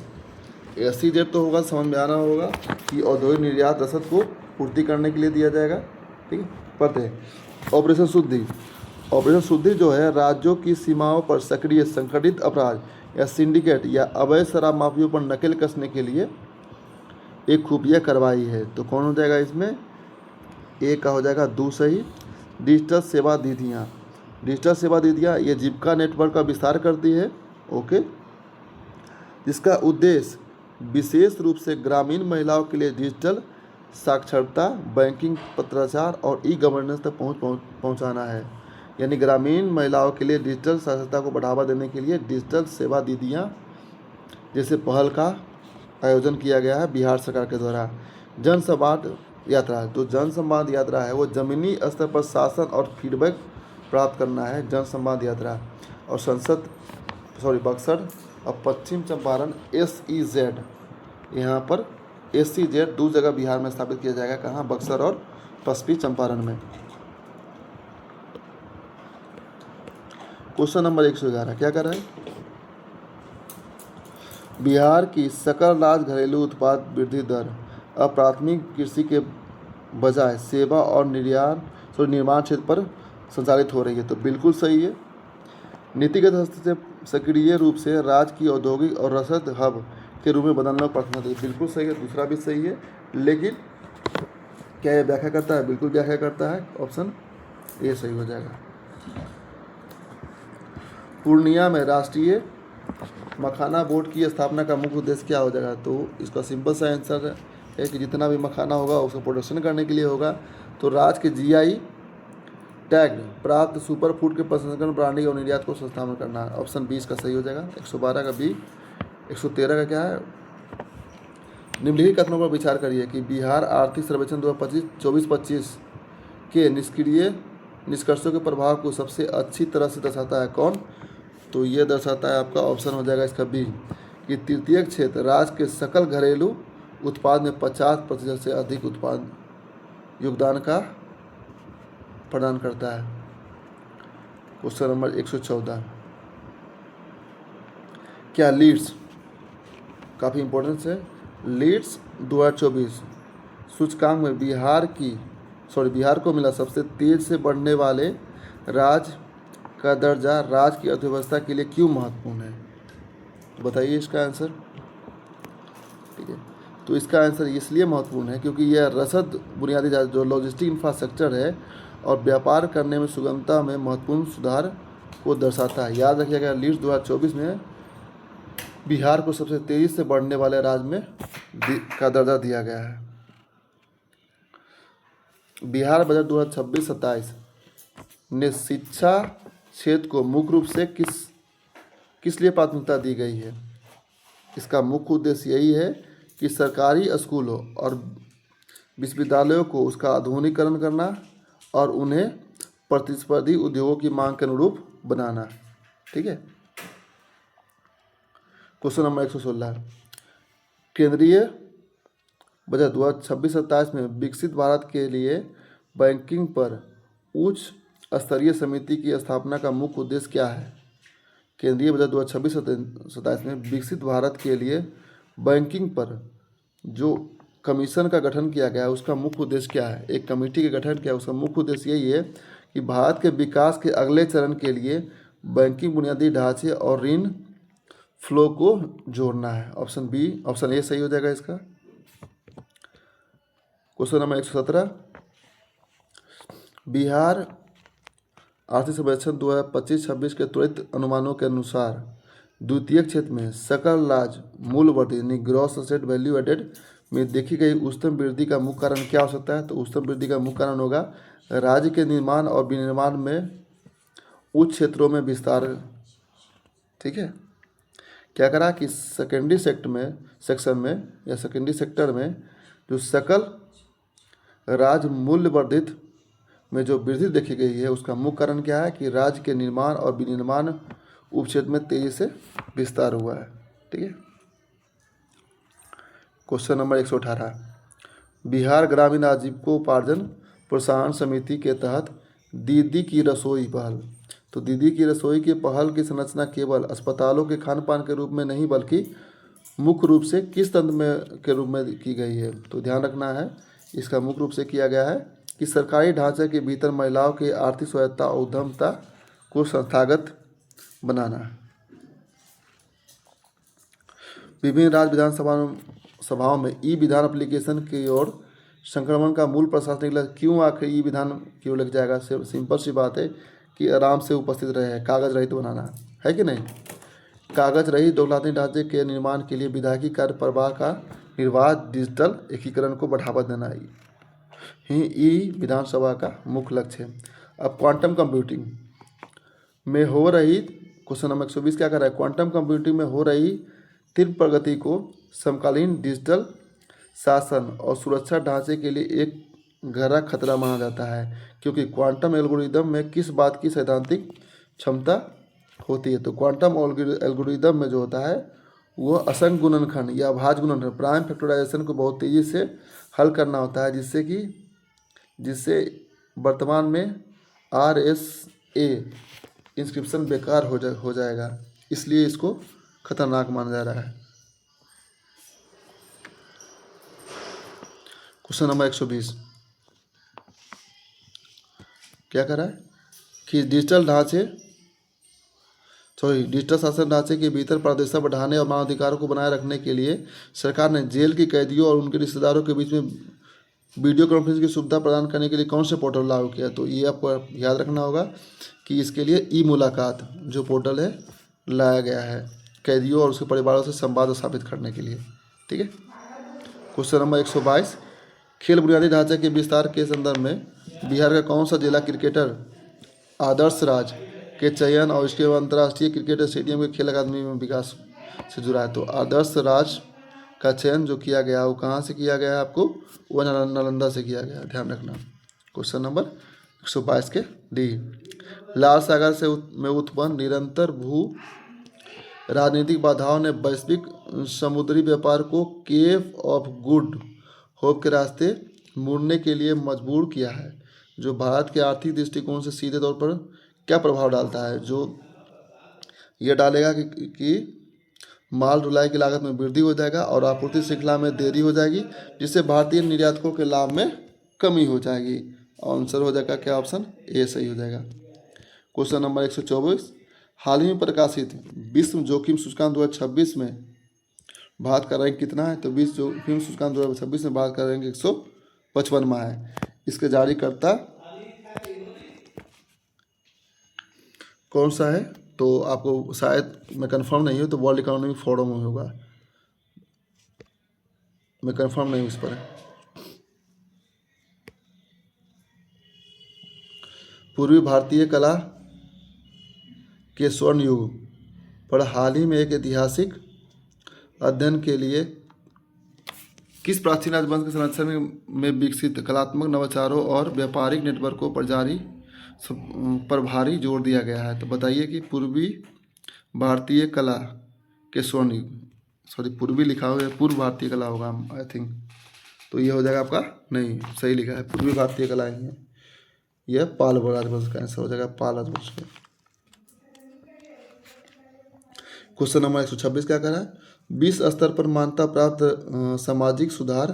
SEZ तो होगा, समझ में आना होगा कि औद्योगिक निर्यात रसद को पूर्ति करने के लिए दिया जाएगा। ठीक है, पढ़ते हैं। ऑपरेशन शुद्धि जो है राज्यों की सीमाओं पर सक्रिय संगठित अपराध या सिंडिकेट या अवैध शराब माफियों पर नकेल कसने के लिए एक खुफिया कार्रवाई है। तो कौन हो जाएगा इसमें, ए का हो जाएगा 2 सही। डिजिटल सेवा दीदियाँ ये जीविका नेटवर्क का विस्तार करती है। ओके, जिसका उद्देश्य विशेष रूप से ग्रामीण महिलाओं के लिए डिजिटल साक्षरता, बैंकिंग, पत्राचार और गवर्नेंस तक पहुंचाना है। यानी ग्रामीण महिलाओं के लिए डिजिटल साक्षरता को बढ़ावा देने के लिए डिजिटल सेवा दीदियाँ जैसे पहल का आयोजन किया गया है बिहार सरकार के द्वारा। जन संवाद यात्रा, जो जन संवाद यात्रा है वो ज़मीनी स्तर पर शासन और फीडबैक प्राप्त करना है, जन संवाद यात्रा। और बक्सर और पश्चिम चंपारण SEZ, यहाँ पर SEZ 2 जगह बिहार में स्थापित किया जाएगा, कहाँ, बक्सर और पश्चिमी चंपारण में। क्वेश्चन नंबर 111 क्या कर रहा है, बिहार की सकल राज्य घरेलू उत्पाद वृद्धि दर अब प्राथमिक कृषि के बजाय सेवा और निर्माण क्षेत्र पर संचालित हो रही है। तो बिल्कुल सही है। नीतिगत हस्तक्षेप सक्रिय रूप से राज्य की औद्योगिक और रसद हब के रूप में बदलने को प्राथमिकता दी। बिल्कुल सही है, दूसरा भी सही है। लेकिन क्या ये व्याख्या करता है? बिल्कुल व्याख्या करता है। ऑप्शन ए सही हो जाएगा। पूर्णिया में राष्ट्रीय मखाना बोर्ड की स्थापना का मुख्य उद्देश्य क्या हो जाएगा? तो इसका सिंपल सा आंसर है कि जितना भी मखाना होगा उसको प्रोडक्शन करने के लिए होगा। तो राज्य के जीआई टैग प्राप्त सुपर फूड के प्रसंस्करण प्रणाली और निर्यात को स्थापित करना। ऑप्शन 20 का सही हो जाएगा। 112 का बी। 113 का क्या है? निम्नलिखित कथनों पर विचार करिए कि बिहार आर्थिक सर्वेक्षण 2024-25 के निष्क्रिय निष्कर्षों के प्रभाव को सबसे अच्छी तरह से दर्शाता है। कौन? तो ये दर्शाता है आपका ऑप्शन हो जाएगा इसका बी, कि तृतीय क्षेत्र राज्य के सकल घरेलू उत्पाद में 50% से अधिक उत्पाद योगदान का प्रदान करता है। क्वेश्चन नंबर 114, क्या लीड्स, काफ़ी इंपॉर्टेंस है, लीड्स 2024 सूचकांक में बिहार को मिला सबसे तेज से बढ़ने वाले राज्य का दर्जा राज्य की अर्थव्यवस्था के लिए क्यों महत्वपूर्ण है? तो बताइए इसका आंसर। ठीक है, तो इसका आंसर इसलिए महत्वपूर्ण है क्योंकि यह रसद बुनियादी जो लॉजिस्टिक इंफ्रास्ट्रक्चर है और व्यापार करने में सुगमता में महत्वपूर्ण सुधार को दर्शाता है। याद रखिएगा, लीड्स 2024 में बिहार को सबसे तेजी से बढ़ने वाले राज्य में का दर्जा दिया गया है। बिहार बजट 2026-27 ने शिक्षा क्षेत्र को मुख्य रूप से किस लिए प्राथमिकता दी गई है? इसका मुख्य उद्देश्य यही है कि सरकारी स्कूलों और विश्वविद्यालयों को उसका आधुनिकीकरण करना और उन्हें प्रतिस्पर्धी उद्योगों की मांग के अनुरूप बनाना। ठीक है। क्वेश्चन नंबर 116, केंद्रीय बजट 2026-27 में विकसित भारत के लिए बैंकिंग पर उच्च स्तरीय समिति की स्थापना का मुख्य उद्देश्य क्या है? केंद्रीय बजट 2026-27 में विकसित भारत के लिए बैंकिंग पर जो कमीशन का गठन किया गया है उसका मुख्य उद्देश्य क्या है? एक कमेटी का गठन किया, उसका मुख्य उद्देश्य यही है कि भारत के विकास के अगले चरण के लिए बैंकिंग बुनियादी ढांचे और ऋण फ्लो को जोड़ना है। ऑप्शन बी, ऑप्शन ए सही हो जाएगा इसका। क्वेश्चन नंबर 117, बिहार आर्थिक सर्वेक्षण 2025-26 के त्वरित अनुमानों के अनुसार द्वितीय क्षेत्र में सकल राज्य मूल्य वृद्धि यानी ग्रॉस एसेट वैल्यू एडेड में देखी गई उच्चतम वृद्धि का मुख्य कारण क्या हो सकता है? तो उच्चतम वृद्धि का मुख्य कारण होगा राज्य के निर्माण और विनिर्माण में उच्च क्षेत्रों में विस्तार। ठीक है, क्या करा कि सेकेंडरी सेक्टर में जो सकल राज्य मूल्य वर्धित में जो वृद्धि देखी गई है उसका मुख्य कारण क्या है? कि राज्य के निर्माण और विनिर्माण उपक्षेत्र में तेजी से विस्तार हुआ है। ठीक है। क्वेश्चन नंबर 118, बिहार ग्रामीण आजीविकोपार्जन प्रोत्साहन समिति के तहत दीदी की रसोई पहल। तो दीदी की रसोई की पहल की संरचना केवल अस्पतालों के खान पान के रूप में नहीं बल्कि मुख्य रूप से किस तंत्र में के रूप में की गई है? तो ध्यान रखना है, इसका मुख्य रूप से किया गया है कि सरकारी ढांचे के भीतर महिलाओं की आर्थिक स्वायत्तता और उद्यमता को संस्थागत बनाना। विभिन्न राज्य विधानसभाओं में ई विधान एप्लीकेशन की ओर संक्रमण का मूल प्रशासनिक लक्ष्य क्यों आखिर ई विधान की ओर लग जाएगा? सिंपल सी बात है कि आराम से उपस्थित रहे, कागज रहित बनाना है कि नहीं। कागज रहित दौलतानी ढांचे के निर्माण के लिए विधायकी कार्य प्रवाह का निर्वाह डिजिटल एकीकरण को बढ़ावा देना ही ई विधानसभा का मुख्य लक्ष्य है। अब क्वांटम कंप्यूटिंग में हो रही, क्वेश्चन नंबर 120 क्या कर रहा है? क्वांटम कंप्यूटिंग में हो रही तीव्र प्रगति को समकालीन डिजिटल शासन और सुरक्षा ढांचे के लिए एक गहरा खतरा माना जाता है, क्योंकि क्वांटम एल्गोरिदम में किस बात की सैद्धांतिक क्षमता होती है? तो क्वांटम एल्गोरिदम में जो होता है वो असंख्य गुणनखंड या भाज्य गुणनखंड प्राइम फैक्टराइजेशन को बहुत तेज़ी से हल करना होता है, जिससे वर्तमान में RSA इंस्क्रिप्शन बेकार हो जाएगा, इसलिए इसको खतरनाक माना जा रहा है। क्वेश्चन नंबर 120 क्या कर रहा है कि डिजिटल शासन ढांचे के भीतर पारदर्शिता बढ़ाने और मानवाधिकारों को बनाए रखने के लिए सरकार ने जेल के कैदियों और उनके रिश्तेदारों के बीच में वीडियो कॉन्फ्रेंस की सुविधा प्रदान करने के लिए कौन से पोर्टल लागू किया। तो ये आपको याद रखना होगा कि इसके लिए ई मुलाकात जो पोर्टल है लाया गया है कैदियों और उसके परिवारों से संवाद स्थापित करने के लिए। ठीक है। क्वेश्चन नंबर 122 खेल बुनियादी ढांचे के विस्तार के संदर्भ में बिहार का कौन सा जिला क्रिकेटर आदर्श राज के चयन और इसके अंतर्राष्ट्रीय क्रिकेट स्टेडियम के खेल अकादमी में विकास से जुड़ा है। तो आदर्श राज का चयन जो किया गया वो कहाँ से किया गया है आपको, वो नालंदा से किया गया, ध्यान रखना। क्वेश्चन नंबर 122 के डी लाल सागर से में उत्पन्न निरंतर भू राजनीतिक बाधाओं ने वैश्विक समुद्री व्यापार को केप ऑफ गुड होप के रास्ते मुड़ने के लिए मजबूर किया है, जो भारत के आर्थिक दृष्टिकोण से सीधे तौर पर क्या प्रभाव डालता है। जो ये डालेगा कि माल ढुलाई की लागत में वृद्धि हो जाएगा और आपूर्ति श्रृंखला में देरी हो जाएगी, जिससे भारतीय निर्यातकों के लाभ में कमी हो जाएगी। आंसर हो जाएगा क्या, ऑप्शन ए सही हो जाएगा। क्वेश्चन नंबर 124 हाल ही में प्रकाशित विश्व जोखिम सूचकांक 2026 में भारत का रैंक कितना है। तो विश्व जोखिम सूचकांक 2026 में भारत का रैंक 155वां है। इसके जारीकर्ता कौन सा है, तो आपको शायद मैं कंफर्म नहीं हूँ, तो वर्ल्ड इकोनॉमिक फोरम में होगा, मैं कंफर्म नहीं हूँ इस पर। पूर्वी भारतीय कला के स्वर्ण युग पर हाल ही में एक ऐतिहासिक अध्ययन के लिए किस प्राचीन राजवंश के संरक्षण में विकसित कलात्मक नवाचारों और व्यापारिक नेटवर्कों पर भारी जोर दिया गया है। तो बताइए कि पूर्वी भारतीय कला के स्वर्ण युग, सॉरी पूर्वी लिखा हुआ है, पूर्व भारतीय कला होगा आई थिंक, तो ये हो जाएगा आपका, नहीं सही लिखा है, पूर्वी भारतीय कला ही है, यह पाल राजवंश का आंसर हो जाएगा, पाल राजवंश का। क्वेश्चन नंबर 126 क्या कर रहा है, विश्व स्तर पर मान्यता प्राप्त सामाजिक सुधार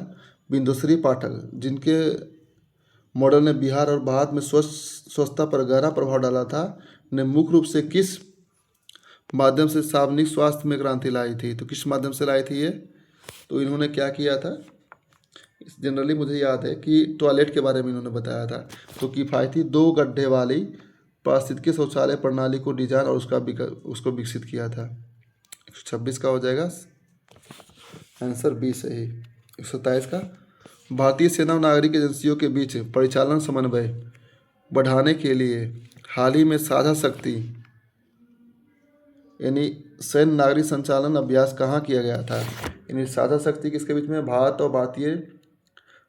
बिंदुश्री पाठक, जिनके मॉडल ने बिहार और भारत में स्वच्छता पर गहरा प्रभाव डाला था, ने मुख्य रूप से किस माध्यम से सार्वजनिक स्वास्थ्य में क्रांति लाई थी। तो किस माध्यम से लाई थी ये, तो इन्होंने क्या किया था, जनरली मुझे याद है कि टॉयलेट के बारे में इन्होंने बताया था। तो किफ़ायती 2 गड्ढे वाली पारिस्थितिकी शौचालय प्रणाली को डिजाइन और उसको विकसित किया था। 126 का हो जाएगा आंसर बी सही। 127 का भारतीय सेना और नागरिक एजेंसियों के बीच परिचालन समन्वय बढ़ाने के लिए हाल ही में साझा शक्ति यानी सैन्य नागरिक संचालन अभ्यास कहाँ किया गया था। यानी साझा शक्ति किसके बीच में, भारत और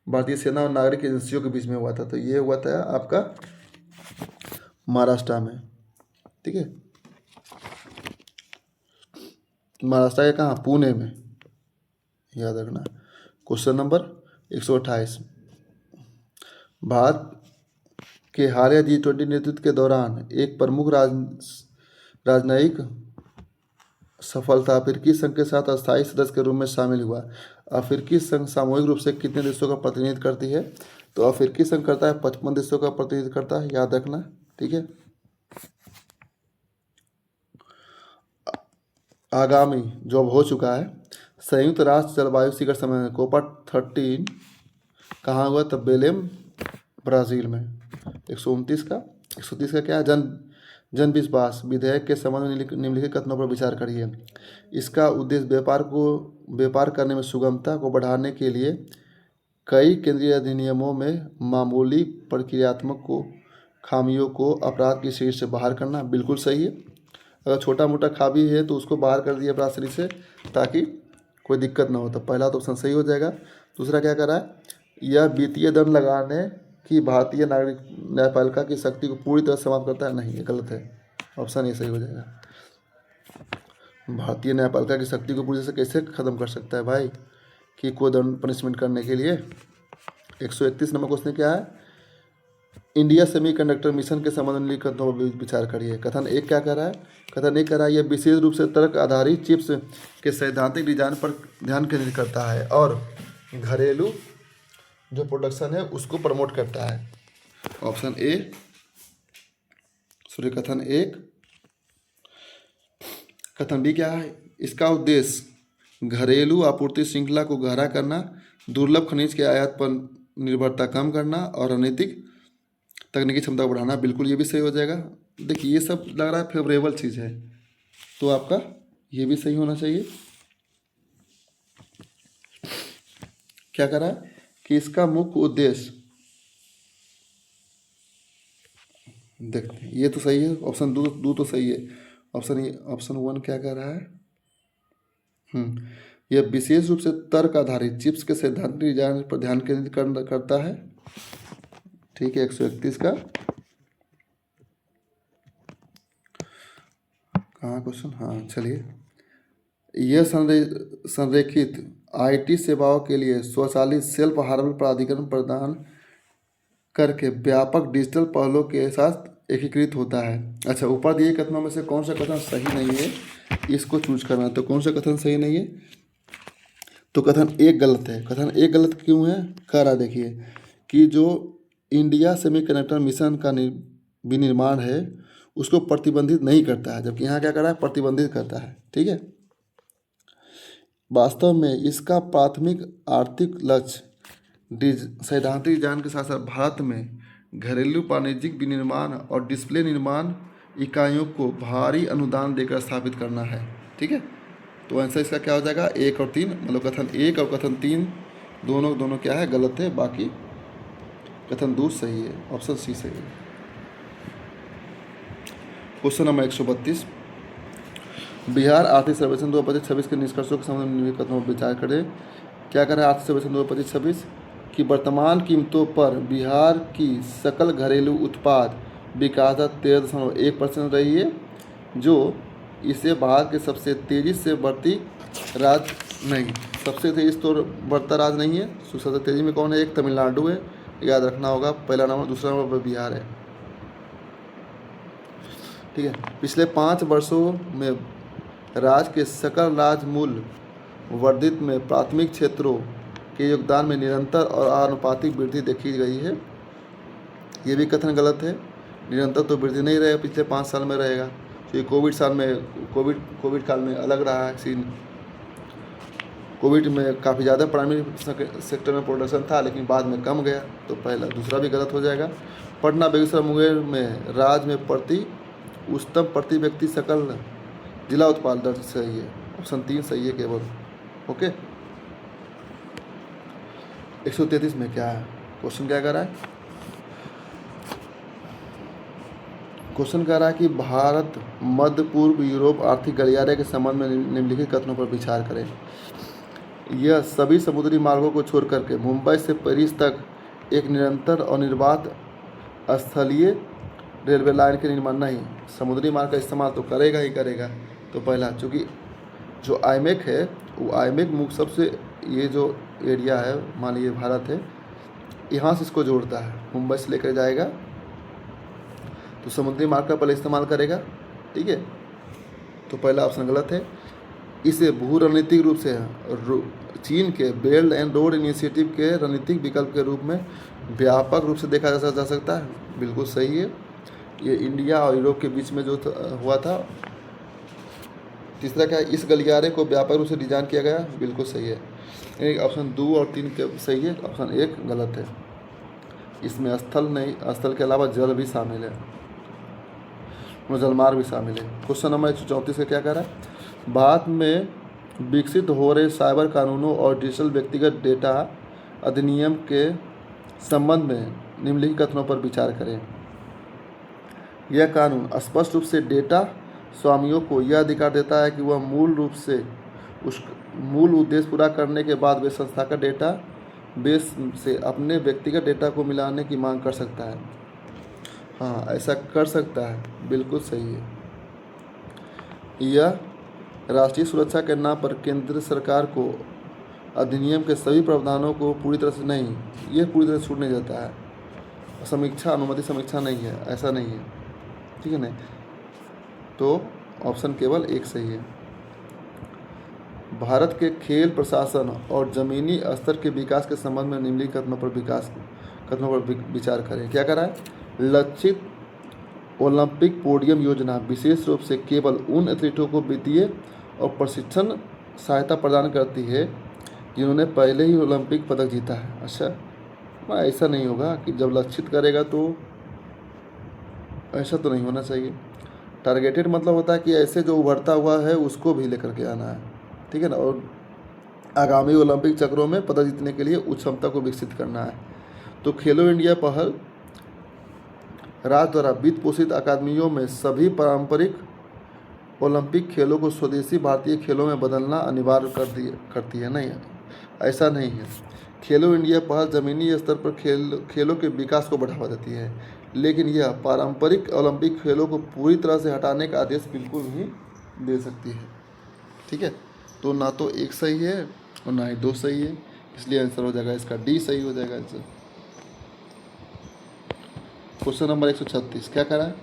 भारतीय सेना और नागरिक एजेंसियों के बीच में हुआ था। तो ये हुआ था आपका महाराष्ट्र में। ठीक है, महाराष्ट्र के कहाँ, पुणे में, याद रखना। क्वेश्चन नंबर 128 भारत के हालिया G20 नेतृत्व के दौरान एक प्रमुख राजनयिक सफलता अफ्रीकी संघ के साथ अस्थायी सदस्य के रूप में शामिल हुआ। अफ्रीकी संघ सामूहिक रूप से कितने देशों का प्रतिनिधित्व करती है। तो अफ्रीकी संघ करता है 55 देशों का प्रतिनिधित्व करता है, याद रखना। ठीक है, आगामी जो अब हो चुका है संयुक्त राष्ट्र जलवायु शिखर सम्मेलन कोपा 13 कहाँ हुआ, तब बेलेम ब्राज़ील में। 129 का क्या है, जन विश्वास विधेयक के संबंध में निम्नलिखित कथनों पर विचार करिए। इसका उद्देश्य व्यापार करने में सुगमता को बढ़ाने के लिए कई केंद्रीय अधिनियमों में मामूली प्रक्रियात्मक खामियों को अपराध की श्रेणी से बाहर करना। बिल्कुल सही है, अगर छोटा मोटा खामी है तो उसको बाहर कर दिया अपराध श्रेणी से ताकि कोई दिक्कत ना हो। तो पहला तो ऑप्शन सही हो जाएगा। दूसरा क्या कर रहा है, यह वित्तीय दंड लगाने की भारतीय नागरिक न्यायपालिका की शक्ति को पूरी तरह समाप्त करता है। नहीं, ये गलत है, ऑप्शन ए सही हो जाएगा। भारतीय न्यायपालिका की शक्ति को पूरी तरह से कैसे ख़त्म कर सकता है भाई, कि कोई दंड पनिशमेंट करने के लिए। 131 नंबर क्वेश्चन क्या है, इंडिया सेमीकंडक्टर मिशन के संबंध में कथनों पर विचार करिए। कथन एक क्या कर रहा है, कथन एक कर रहा है यह विशेष रूप से तर्क आधारित चिप्स के सैद्धांतिक डिजाइन पर ध्यान केंद्रित करता है और घरेलू जो प्रोडक्शन है उसको प्रमोट करता है। ऑप्शन ए सूर्य कथन एक। कथन बी क्या है? इसका उद्देश्य घरेलू आपूर्ति श्रृंखला को गहरा करना, दुर्लभ खनिज के आयात पर निर्भरता कम करना और रणनीतिक तकनीकी क्षमता को बढ़ाना। बिल्कुल ये भी सही हो जाएगा। देखिए ये सब लग रहा है फेवरेबल चीज़ है, तो आपका ये भी सही होना चाहिए। क्या करा कि इसका मुख्य उद्देश्य, देखते हैं ये तो सही है। ऑप्शन दो तो सही है। ऑप्शन वन क्या कह रहा है? यह विशेष रूप से तर्क आधारित चिप्स के सैद्धांतिक डिजाइन पर ध्यान केंद्रित करता है। ठीक है, 131 का कहाँ क्वेश्चन? हाँ चलिए। यह संरेखित आईटी सेवाओं के लिए स्वचालित सेल्फ हार्डवेयर प्राधिकरण प्रदान करके व्यापक डिजिटल पहलों के साथ एकीकृत होता है। अच्छा, ऊपर दिए कथनों में से कौन सा कथन सही नहीं है, इसको चूज करना है। तो कौन सा कथन सही नहीं है? तो कथन एक गलत है। कथन एक गलत क्यों है? कह रहा देखिए कि जो इंडिया सेमीकंडक्टर मिशन का विनिर्माण है उसको प्रतिबंधित नहीं करता है, जबकि यहाँ क्या कर रहा है? प्रतिबंधित करता है। ठीक है, वास्तव में इसका प्राथमिक आर्थिक लक्ष्य सैद्धांतिक डिजाइन के साथ साथ भारत में घरेलू वाणिज्यिक विनिर्माण और डिस्प्ले निर्माण इकाइयों को भारी अनुदान देकर स्थापित करना है। ठीक है, तो आंसर इसका क्या हो जाएगा? एक और तीन, मतलब कथन एक और कथन तीन दोनों क्या है? गलत है। बाकी कथन दो सही है। ऑप्शन सी सही है। क्वेश्चन नंबर 132, बिहार आर्थिक सर्वेक्षण 2025 के निष्कर्षों के संबंध में निम्नलिखित कथनों पर विचार करें। क्या करें? आर्थिक सर्वेक्षण 2025 की वर्तमान कीमतों पर बिहार की सकल घरेलू उत्पाद विकास दर 13.1% रही है, जो इसे भारत के सबसे तेज़ी से बढ़ती राज्य नहीं, सबसे तेज़ी तो बढ़ता राज्य नहीं है। सबसे तेज़ी में कौन है? एक तमिलनाडु है, याद रखना होगा। पहला नंबर, दूसरा नंबर पर बिहार है। ठीक है, पिछले 5 वर्षों में राज्य के सकल राज्य मूल्य वर्धित में प्राथमिक क्षेत्रों के योगदान में निरंतर और आनुपातिक वृद्धि देखी गई है। ये भी कथन गलत है। निरंतर तो वृद्धि नहीं रहेगा, पिछले 5 साल में रहेगा। तो ये कोविड काल में अलग रहा है सीन। कोविड में काफ़ी ज़्यादा प्राइमरी सेक्टर में प्रोडक्शन था, लेकिन बाद में कम गया, तो पहला दूसरा भी गलत हो जाएगा। पटना, बेगूसराय, मुंगेर में राज्य में प्रति व्यक्ति सकल जिला उत्पाद दर सही है। ऑप्शन 3 सही है केवल। ओके, 133 में क्या है? क्वेश्चन क्या कर रहा है? क्वेश्चन कह रहा है कि भारत मध्य पूर्व यूरोप आर्थिक गलियारे के संबंध में निम्नलिखित कथनों पर विचार करें। यह सभी समुद्री मार्गों को छोड़ करके मुंबई से पेरिस तक एक निरंतर और निर्बाध स्थलीय रेलवे लाइन के निर्माण नहीं, समुद्री मार्ग का इस्तेमाल तो करेगा ही करेगा। तो पहला, चूँकि जो आईमेक है वो आईमेक मुख्य सबसे ये जो एरिया है, मान लीजिए भारत है, यहाँ से इसको जोड़ता है, मुंबई से लेकर जाएगा, तो समुद्री मार्ग का पहले इस्तेमाल करेगा। ठीक है, तो पहला ऑप्शन गलत है। इसे भू रणनीतिक रूप से चीन के बेल्ट एंड रोड इनिशिएटिव के रणनीतिक विकल्प के रूप में व्यापक रूप से देखा जा सकता है। बिल्कुल सही है। ये इंडिया और यूरोप के बीच में जो हुआ था। तीसरा क्या है? इस गलियारे को व्यापक रूप से डिजाइन किया गया। बिल्कुल सही है। ऑप्शन 2 और 3 के सही है। ऑप्शन 1 गलत है। इसमें स्थल नहीं, स्थल के अलावा जल भी शामिल है, जलमार्ग भी शामिल है। क्वेश्चन नंबर 134 का क्या कह रहा है? भारत में विकसित हो रहे साइबर कानूनों और डिजिटल व्यक्तिगत डेटा अधिनियम के संबंध में निम्नलिखित कथनों पर विचार करें। यह कानून स्पष्ट रूप से डेटा स्वामियों को यह अधिकार देता है कि वह मूल रूप से उस मूल उद्देश्य पूरा करने के बाद वे संस्था का डेटा बेस से अपने व्यक्तिगत डेटा को मिलाने की मांग कर सकता है। हाँ, ऐसा कर सकता है। बिल्कुल सही है। यह राष्ट्रीय सुरक्षा के नाम पर केंद्र सरकार को अधिनियम के सभी प्रावधानों को पूरी तरह से नहीं, यह पूरी तरह से छूट नहीं देता है। समीक्षा, अनुमति समीक्षा नहीं है, ऐसा नहीं है। ठीक है ना? तो ऑप्शन केवल 1 सही है। भारत के खेल प्रशासन और ज़मीनी स्तर के विकास के संबंध में निम्नलिखित कदमों पर विचार करें। क्या करा है? लक्षित ओलंपिक पोडियम योजना विशेष रूप से केवल उन एथलीटों को वित्तीय और प्रशिक्षण सहायता प्रदान करती है जिन्होंने पहले ही ओलंपिक पदक जीता है। अच्छा, ऐसा नहीं होगा कि जब लक्षित करेगा तो ऐसा तो नहीं होना चाहिए। टारगेटेड मतलब होता है कि ऐसे जो उभरता हुआ है उसको भी लेकर के आना है, ठीक है ना, और आगामी ओलंपिक चक्रों में पदक जीतने के लिए उच्च क्षमता को विकसित करना है। तो खेलो इंडिया पहल राज्य द्वारा वित्त पोषित अकादमियों में सभी पारंपरिक ओलंपिक खेलों को स्वदेशी भारतीय खेलों में बदलना अनिवार्य करती है। नहीं, ऐसा नहीं है। खेलो इंडिया पहल ज़मीनी स्तर पर खेलों के विकास को बढ़ावा देती है, लेकिन यह पारंपरिक ओलंपिक खेलों को पूरी तरह से हटाने का आदेश बिल्कुल नहीं दे सकती है। ठीक है, तो ना तो एक सही है और ना ही दो सही है, इसलिए आंसर हो जाएगा इसका डी सही हो जाएगा आंसर। क्वेश्चन नंबर 136 क्या कह रहा है?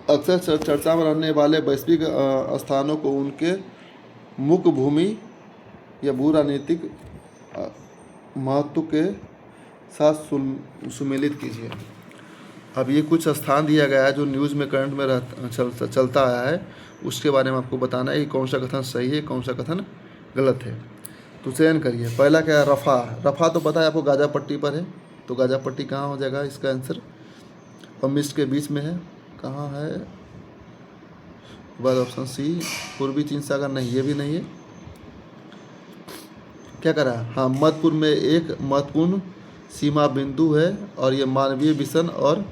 अक्सर चर्चा में रहने वाले वैश्विक स्थानों को उनके मुख्य भूमि या भू राजनीतिक महत्व के साथ सुमेलित कीजिए। अब ये कुछ स्थान दिया गया है जो न्यूज़ में करंट में चलता आया है, उसके बारे में आपको बताना है कि कौन सा कथन सही है, कौन सा कथन गलत है। तो चयन करिए। पहला क्या है? रफ़ा। रफ़ा तो पता है आपको, गाज़ा पट्टी पर है, तो गाज़ा पट्टी कहाँ हो जाएगा इसका आंसर? और मिस्र के बीच में है, कहाँ है? बाद ऑप्शन सी पूर्वी चीन सागर, नहीं ये भी नहीं है। क्या करा? हाँ, मध्यपुर में एक महत्वपूर्ण सीमा बिंदु है और ये मानवीय मिशन और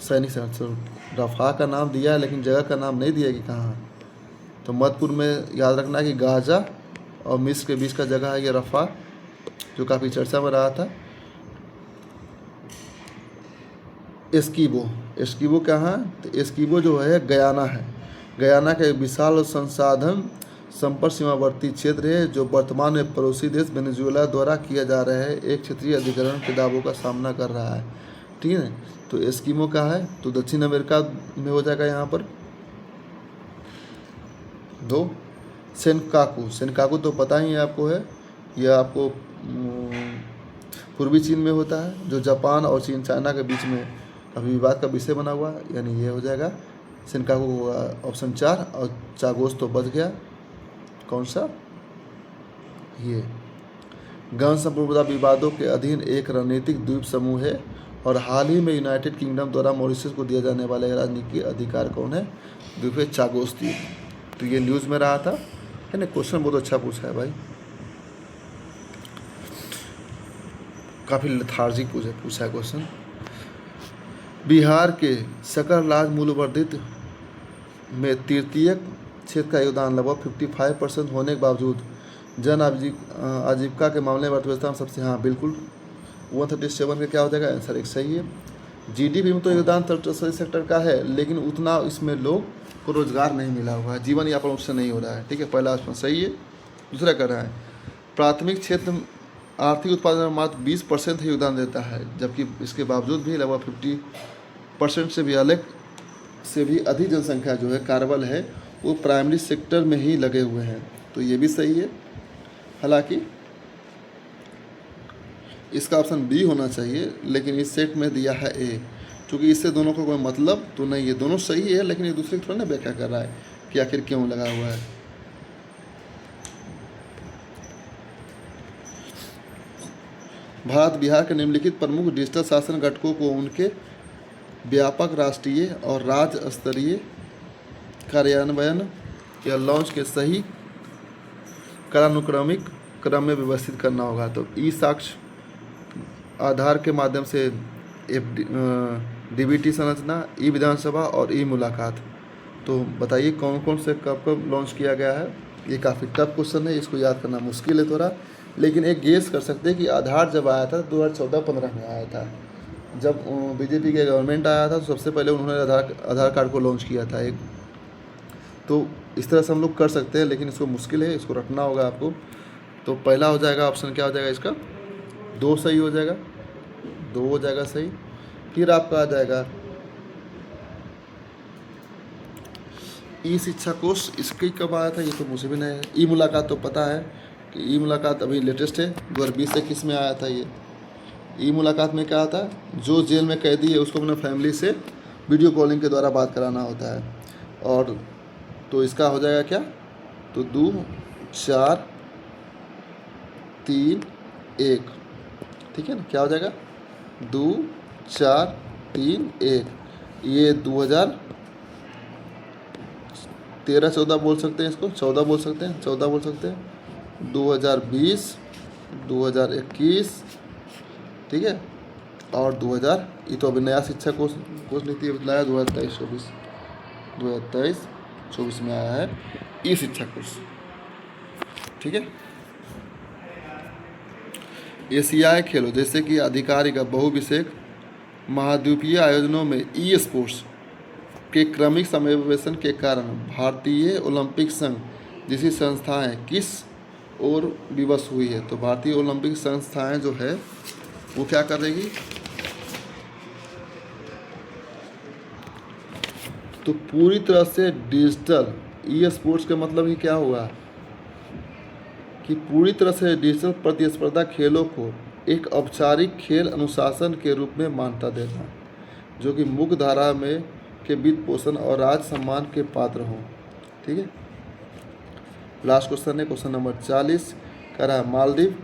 सैनिक संरक्षण। रफ़ा का नाम दिया है लेकिन जगह का नाम नहीं दिया कि कहाँ। तो मध्यपुर में याद रखना है कि गाज़ा और मिस्र के बीच का जगह है ये रफ़ा, जो काफ़ी चर्चा में रहा था। एस्कीबो कहाँ है? तो एस्कीबो जो है गयाना है। गयाना का एक विशाल और संसाधन संपर्क सीमावर्ती क्षेत्र है जो वर्तमान में पड़ोसी देश वेनेजुएला द्वारा किया जा रहा है एक क्षेत्रीय अधिग्रहण के दावों का सामना कर रहा है। ठीक है, तो एस्कीमो का है तो दक्षिण अमेरिका में हो जाएगा यहाँ पर। दो, सेनकाकू तो पता ही है आपको है, यह आपको पूर्वी चीन में होता है जो जापान और चीन चाइना के बीच में अभी विवाद का विषय बना हुआ है, यानी ये हो जाएगा सेनकाकू होगा ऑप्शन 4। और चागोस तो बच गया, कौन सा? ये गहन संप्रभुता विवादों के अधीन एक रणनीतिक द्वीप समूह है और हाल ही में यूनाइटेड किंगडम द्वारा मॉरिशस को दिया जाने वाला राजनीतिक अधिकार कौन है? द्वीप है चागोस द्वीप। तो ये न्यूज़ में रहा था, है ना। क्वेश्चन बहुत अच्छा पूछा है भाई, काफ़ी लेथार्जिक पूछा है क्वेश्चन। बिहार के सकल राज्य मूल्यवर्धित में तृतीयक क्षेत्र का योगदान लगभग 55% होने के बावजूद जन आजीविका के मामले में अर्थव्यवस्था में सबसे, हाँ बिल्कुल 137 का क्या हो जाएगा आंसर? एक सही है। जीडीपी में तो योगदान टर्शरी सेक्टर का है लेकिन उतना इसमें लोग को रोजगार नहीं मिला हुआ है, जीवन यापन उससे नहीं हो रहा है। ठीक है, पहला ऑप्शन सही है। दूसरा कर रहा है प्राथमिक क्षेत्र आर्थिक उत्पादन में मात्र 20% ही योगदान देता है, जबकि इसके बावजूद भी लगभग 50% से भी अधिक जनसंख्या जो है कार्बल है वो प्राइमरी सेक्टर में ही लगे हुए हैं, तो ये भी सही है। हालांकि इसका ऑप्शन बी होना चाहिए लेकिन इस सेट में दिया है ए, क्योंकि इससे दोनों को कोई मतलब तो नहीं है, दोनों सही है लेकिन एक दूसरे की थोड़ा ना व्याख्या कर रहा है कि आखिर क्यों लगा हुआ है। भारत बिहार के निम्नलिखित प्रमुख डिजिटल शासन घटकों को उनके व्यापक राष्ट्रीय और राज्य स्तरीय कार्यान्वयन या लॉन्च के सही कालानुक्रमिक क्रम में व्यवस्थित करना होगा। तो ई साक्ष्य आधार के माध्यम से डीबीटी संरचना, ई विधानसभा और ई मुलाकात। तो बताइए कौन कौन से कब कब लॉन्च किया गया है? ये काफ़ी टफ क्वेश्चन है, इसको याद करना मुश्किल है थोड़ा, लेकिन एक गेस कर सकते हैं कि आधार जब आया था 2014-15 में आया था, जब बीजेपी के गवर्नमेंट आया था तो सबसे पहले उन्होंने आधार कार्ड को लॉन्च किया था एक। तो इस तरह से हम लोग कर सकते हैं लेकिन इसको मुश्किल है, इसको रखना होगा आपको। तो पहला हो जाएगा ऑप्शन, क्या हो जाएगा इसका? 2 सही हो जाएगा, 2 हो जाएगा सही। फिर आपका आ जाएगा ई शिक्षा कोर्स इसकी कब आया था ये तो मुझे भी नहीं है। ई मुलाकात तो पता है कि ई मुलाकात अभी लेटेस्ट है, 2020-21 में आया था ये। ई मुलाकात में क्या था, जो जेल में कैदी है उसको अपने फैमिली से वीडियो कॉलिंग के द्वारा बात कराना होता है। और तो इसका हो जाएगा क्या, तो 2 4 3 1, ठीक है ना, क्या हो जाएगा 2 4 3 1। ये 2013-14 बोल सकते हैं, इसको 14 बोल सकते हैं, 14 बोल सकते हैं, 2020 2021, ठीक है, और 2000 ये तो अभी नया शिक्षा कोर्स नीति अभी लाया 2023-24 में आया है ई शिक्षा कोर्स, ठीक है। एशियाई खेलों जैसे कि आधिकारिक बहुविषयक महाद्वीपीय आयोजनों में ई स्पोर्ट्स के क्रमिक समावेशन के कारण भारतीय ओलंपिक संघ जैसी संस्थाएं किस ओर विवश हुई है। तो भारतीय ओलंपिक संस्थाएं जो है वो क्या करेगी, तो पूरी तरह से डिजिटल ई स्पोर्ट्स का मतलब ही क्या हुआ कि पूरी तरह से डिजिटल प्रतिस्पर्धा खेलों को एक औपचारिक खेल अनुशासन के रूप में मान्यता देना, जो कि मुख्य धारा में के वित्त पोषण और राज सम्मान के पात्र हों, ठीक है। लास्ट क्वेश्चन है क्वेश्चन नंबर 40, कह रहा है मालदीव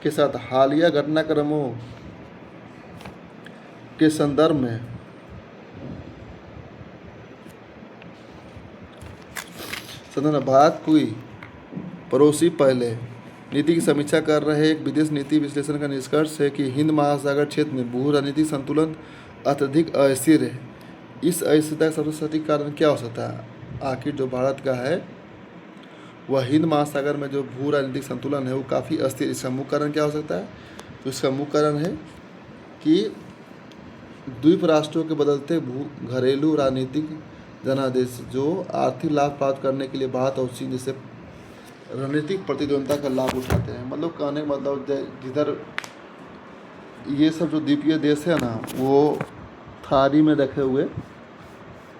के साथ हालिया घटनाक्रमों के संदर्भ में भारत कोई पड़ोसी पहले नीति की समीक्षा कर रहे एक विदेश नीति विश्लेषण का निष्कर्ष है कि हिंद महासागर क्षेत्र में भू राजनीतिक संतुलन अत्यधिक अस्थिर है। इस अस्थिरता का सबसे सटीक कारण क्या हो सकता है, आखिर जो भारत का है वह हिंद महासागर में जो भू राजनीतिक संतुलन है वो काफ़ी अस्थिर। इसका मुख्य कारण क्या हो सकता है, तो इसका मुख्य कारण है कि द्वीप राष्ट्रों के बदलते घरेलू राजनीतिक जनादेश जो आर्थिक लाभ प्राप्त करने के लिए भारत और चीन जैसे रणनीतिक प्रतिद्वंद्विता का लाभ उठाते हैं। मतलब कहने का मतलब जिधर ये सब जो द्वीपीय देश है ना, वो थाली में रखे हुए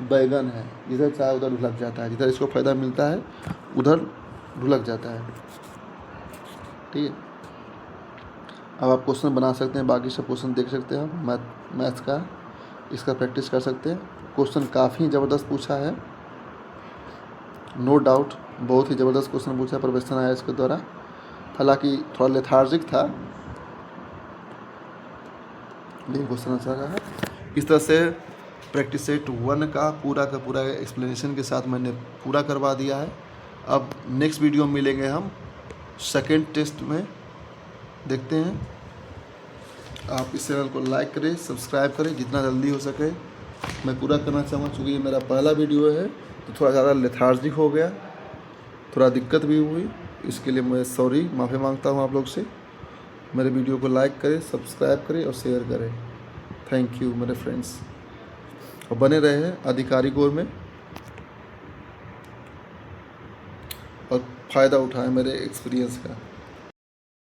बैगन है, जिधर चाहे उधर ढुलक जाता है, जिधर इसको फ़ायदा मिलता है उधर ढुलक जाता है, ठीक है। अब आप क्वेश्चन बना सकते हैं, बाकी सब क्वेश्चन देख सकते हैं, मैथ्स का इसका प्रैक्टिस कर सकते हैं। क्वेश्चन काफ़ी ज़बरदस्त पूछा है, नो डाउट बहुत ही ज़बरदस्त क्वेश्चन पूछा है प्रोफेसर आया के द्वारा। हालांकि थोड़ा लेथार्जिक था लेकिन क्वेश्चन अच्छा रहा है। इस तरह से प्रैक्टिस सेट 1 का पूरा एक्सप्लेनेशन के साथ मैंने पूरा करवा दिया है। अब नेक्स्ट वीडियो में मिलेंगे हम सेकेंड टेस्ट में, देखते हैं। आप इस चैनल को लाइक करें, सब्सक्राइब करें, जितना जल्दी हो सके मैं पूरा करना चाहूँगा। चूँकि ये मेरा पहला वीडियो है तो थोड़ा ज़्यादा लेथार्जिक हो गया, थोड़ा दिक्कत भी हुई, इसके लिए मैं सॉरी, माफ़ी मांगता हूँ आप लोग से। मेरे वीडियो को लाइक करें, सब्सक्राइब करें और शेयर करें। थैंक यू मेरे फ्रेंड्स, और बने रहे अधिकारी कोर में और फ़ायदा उठाएं मेरे एक्सपीरियंस का।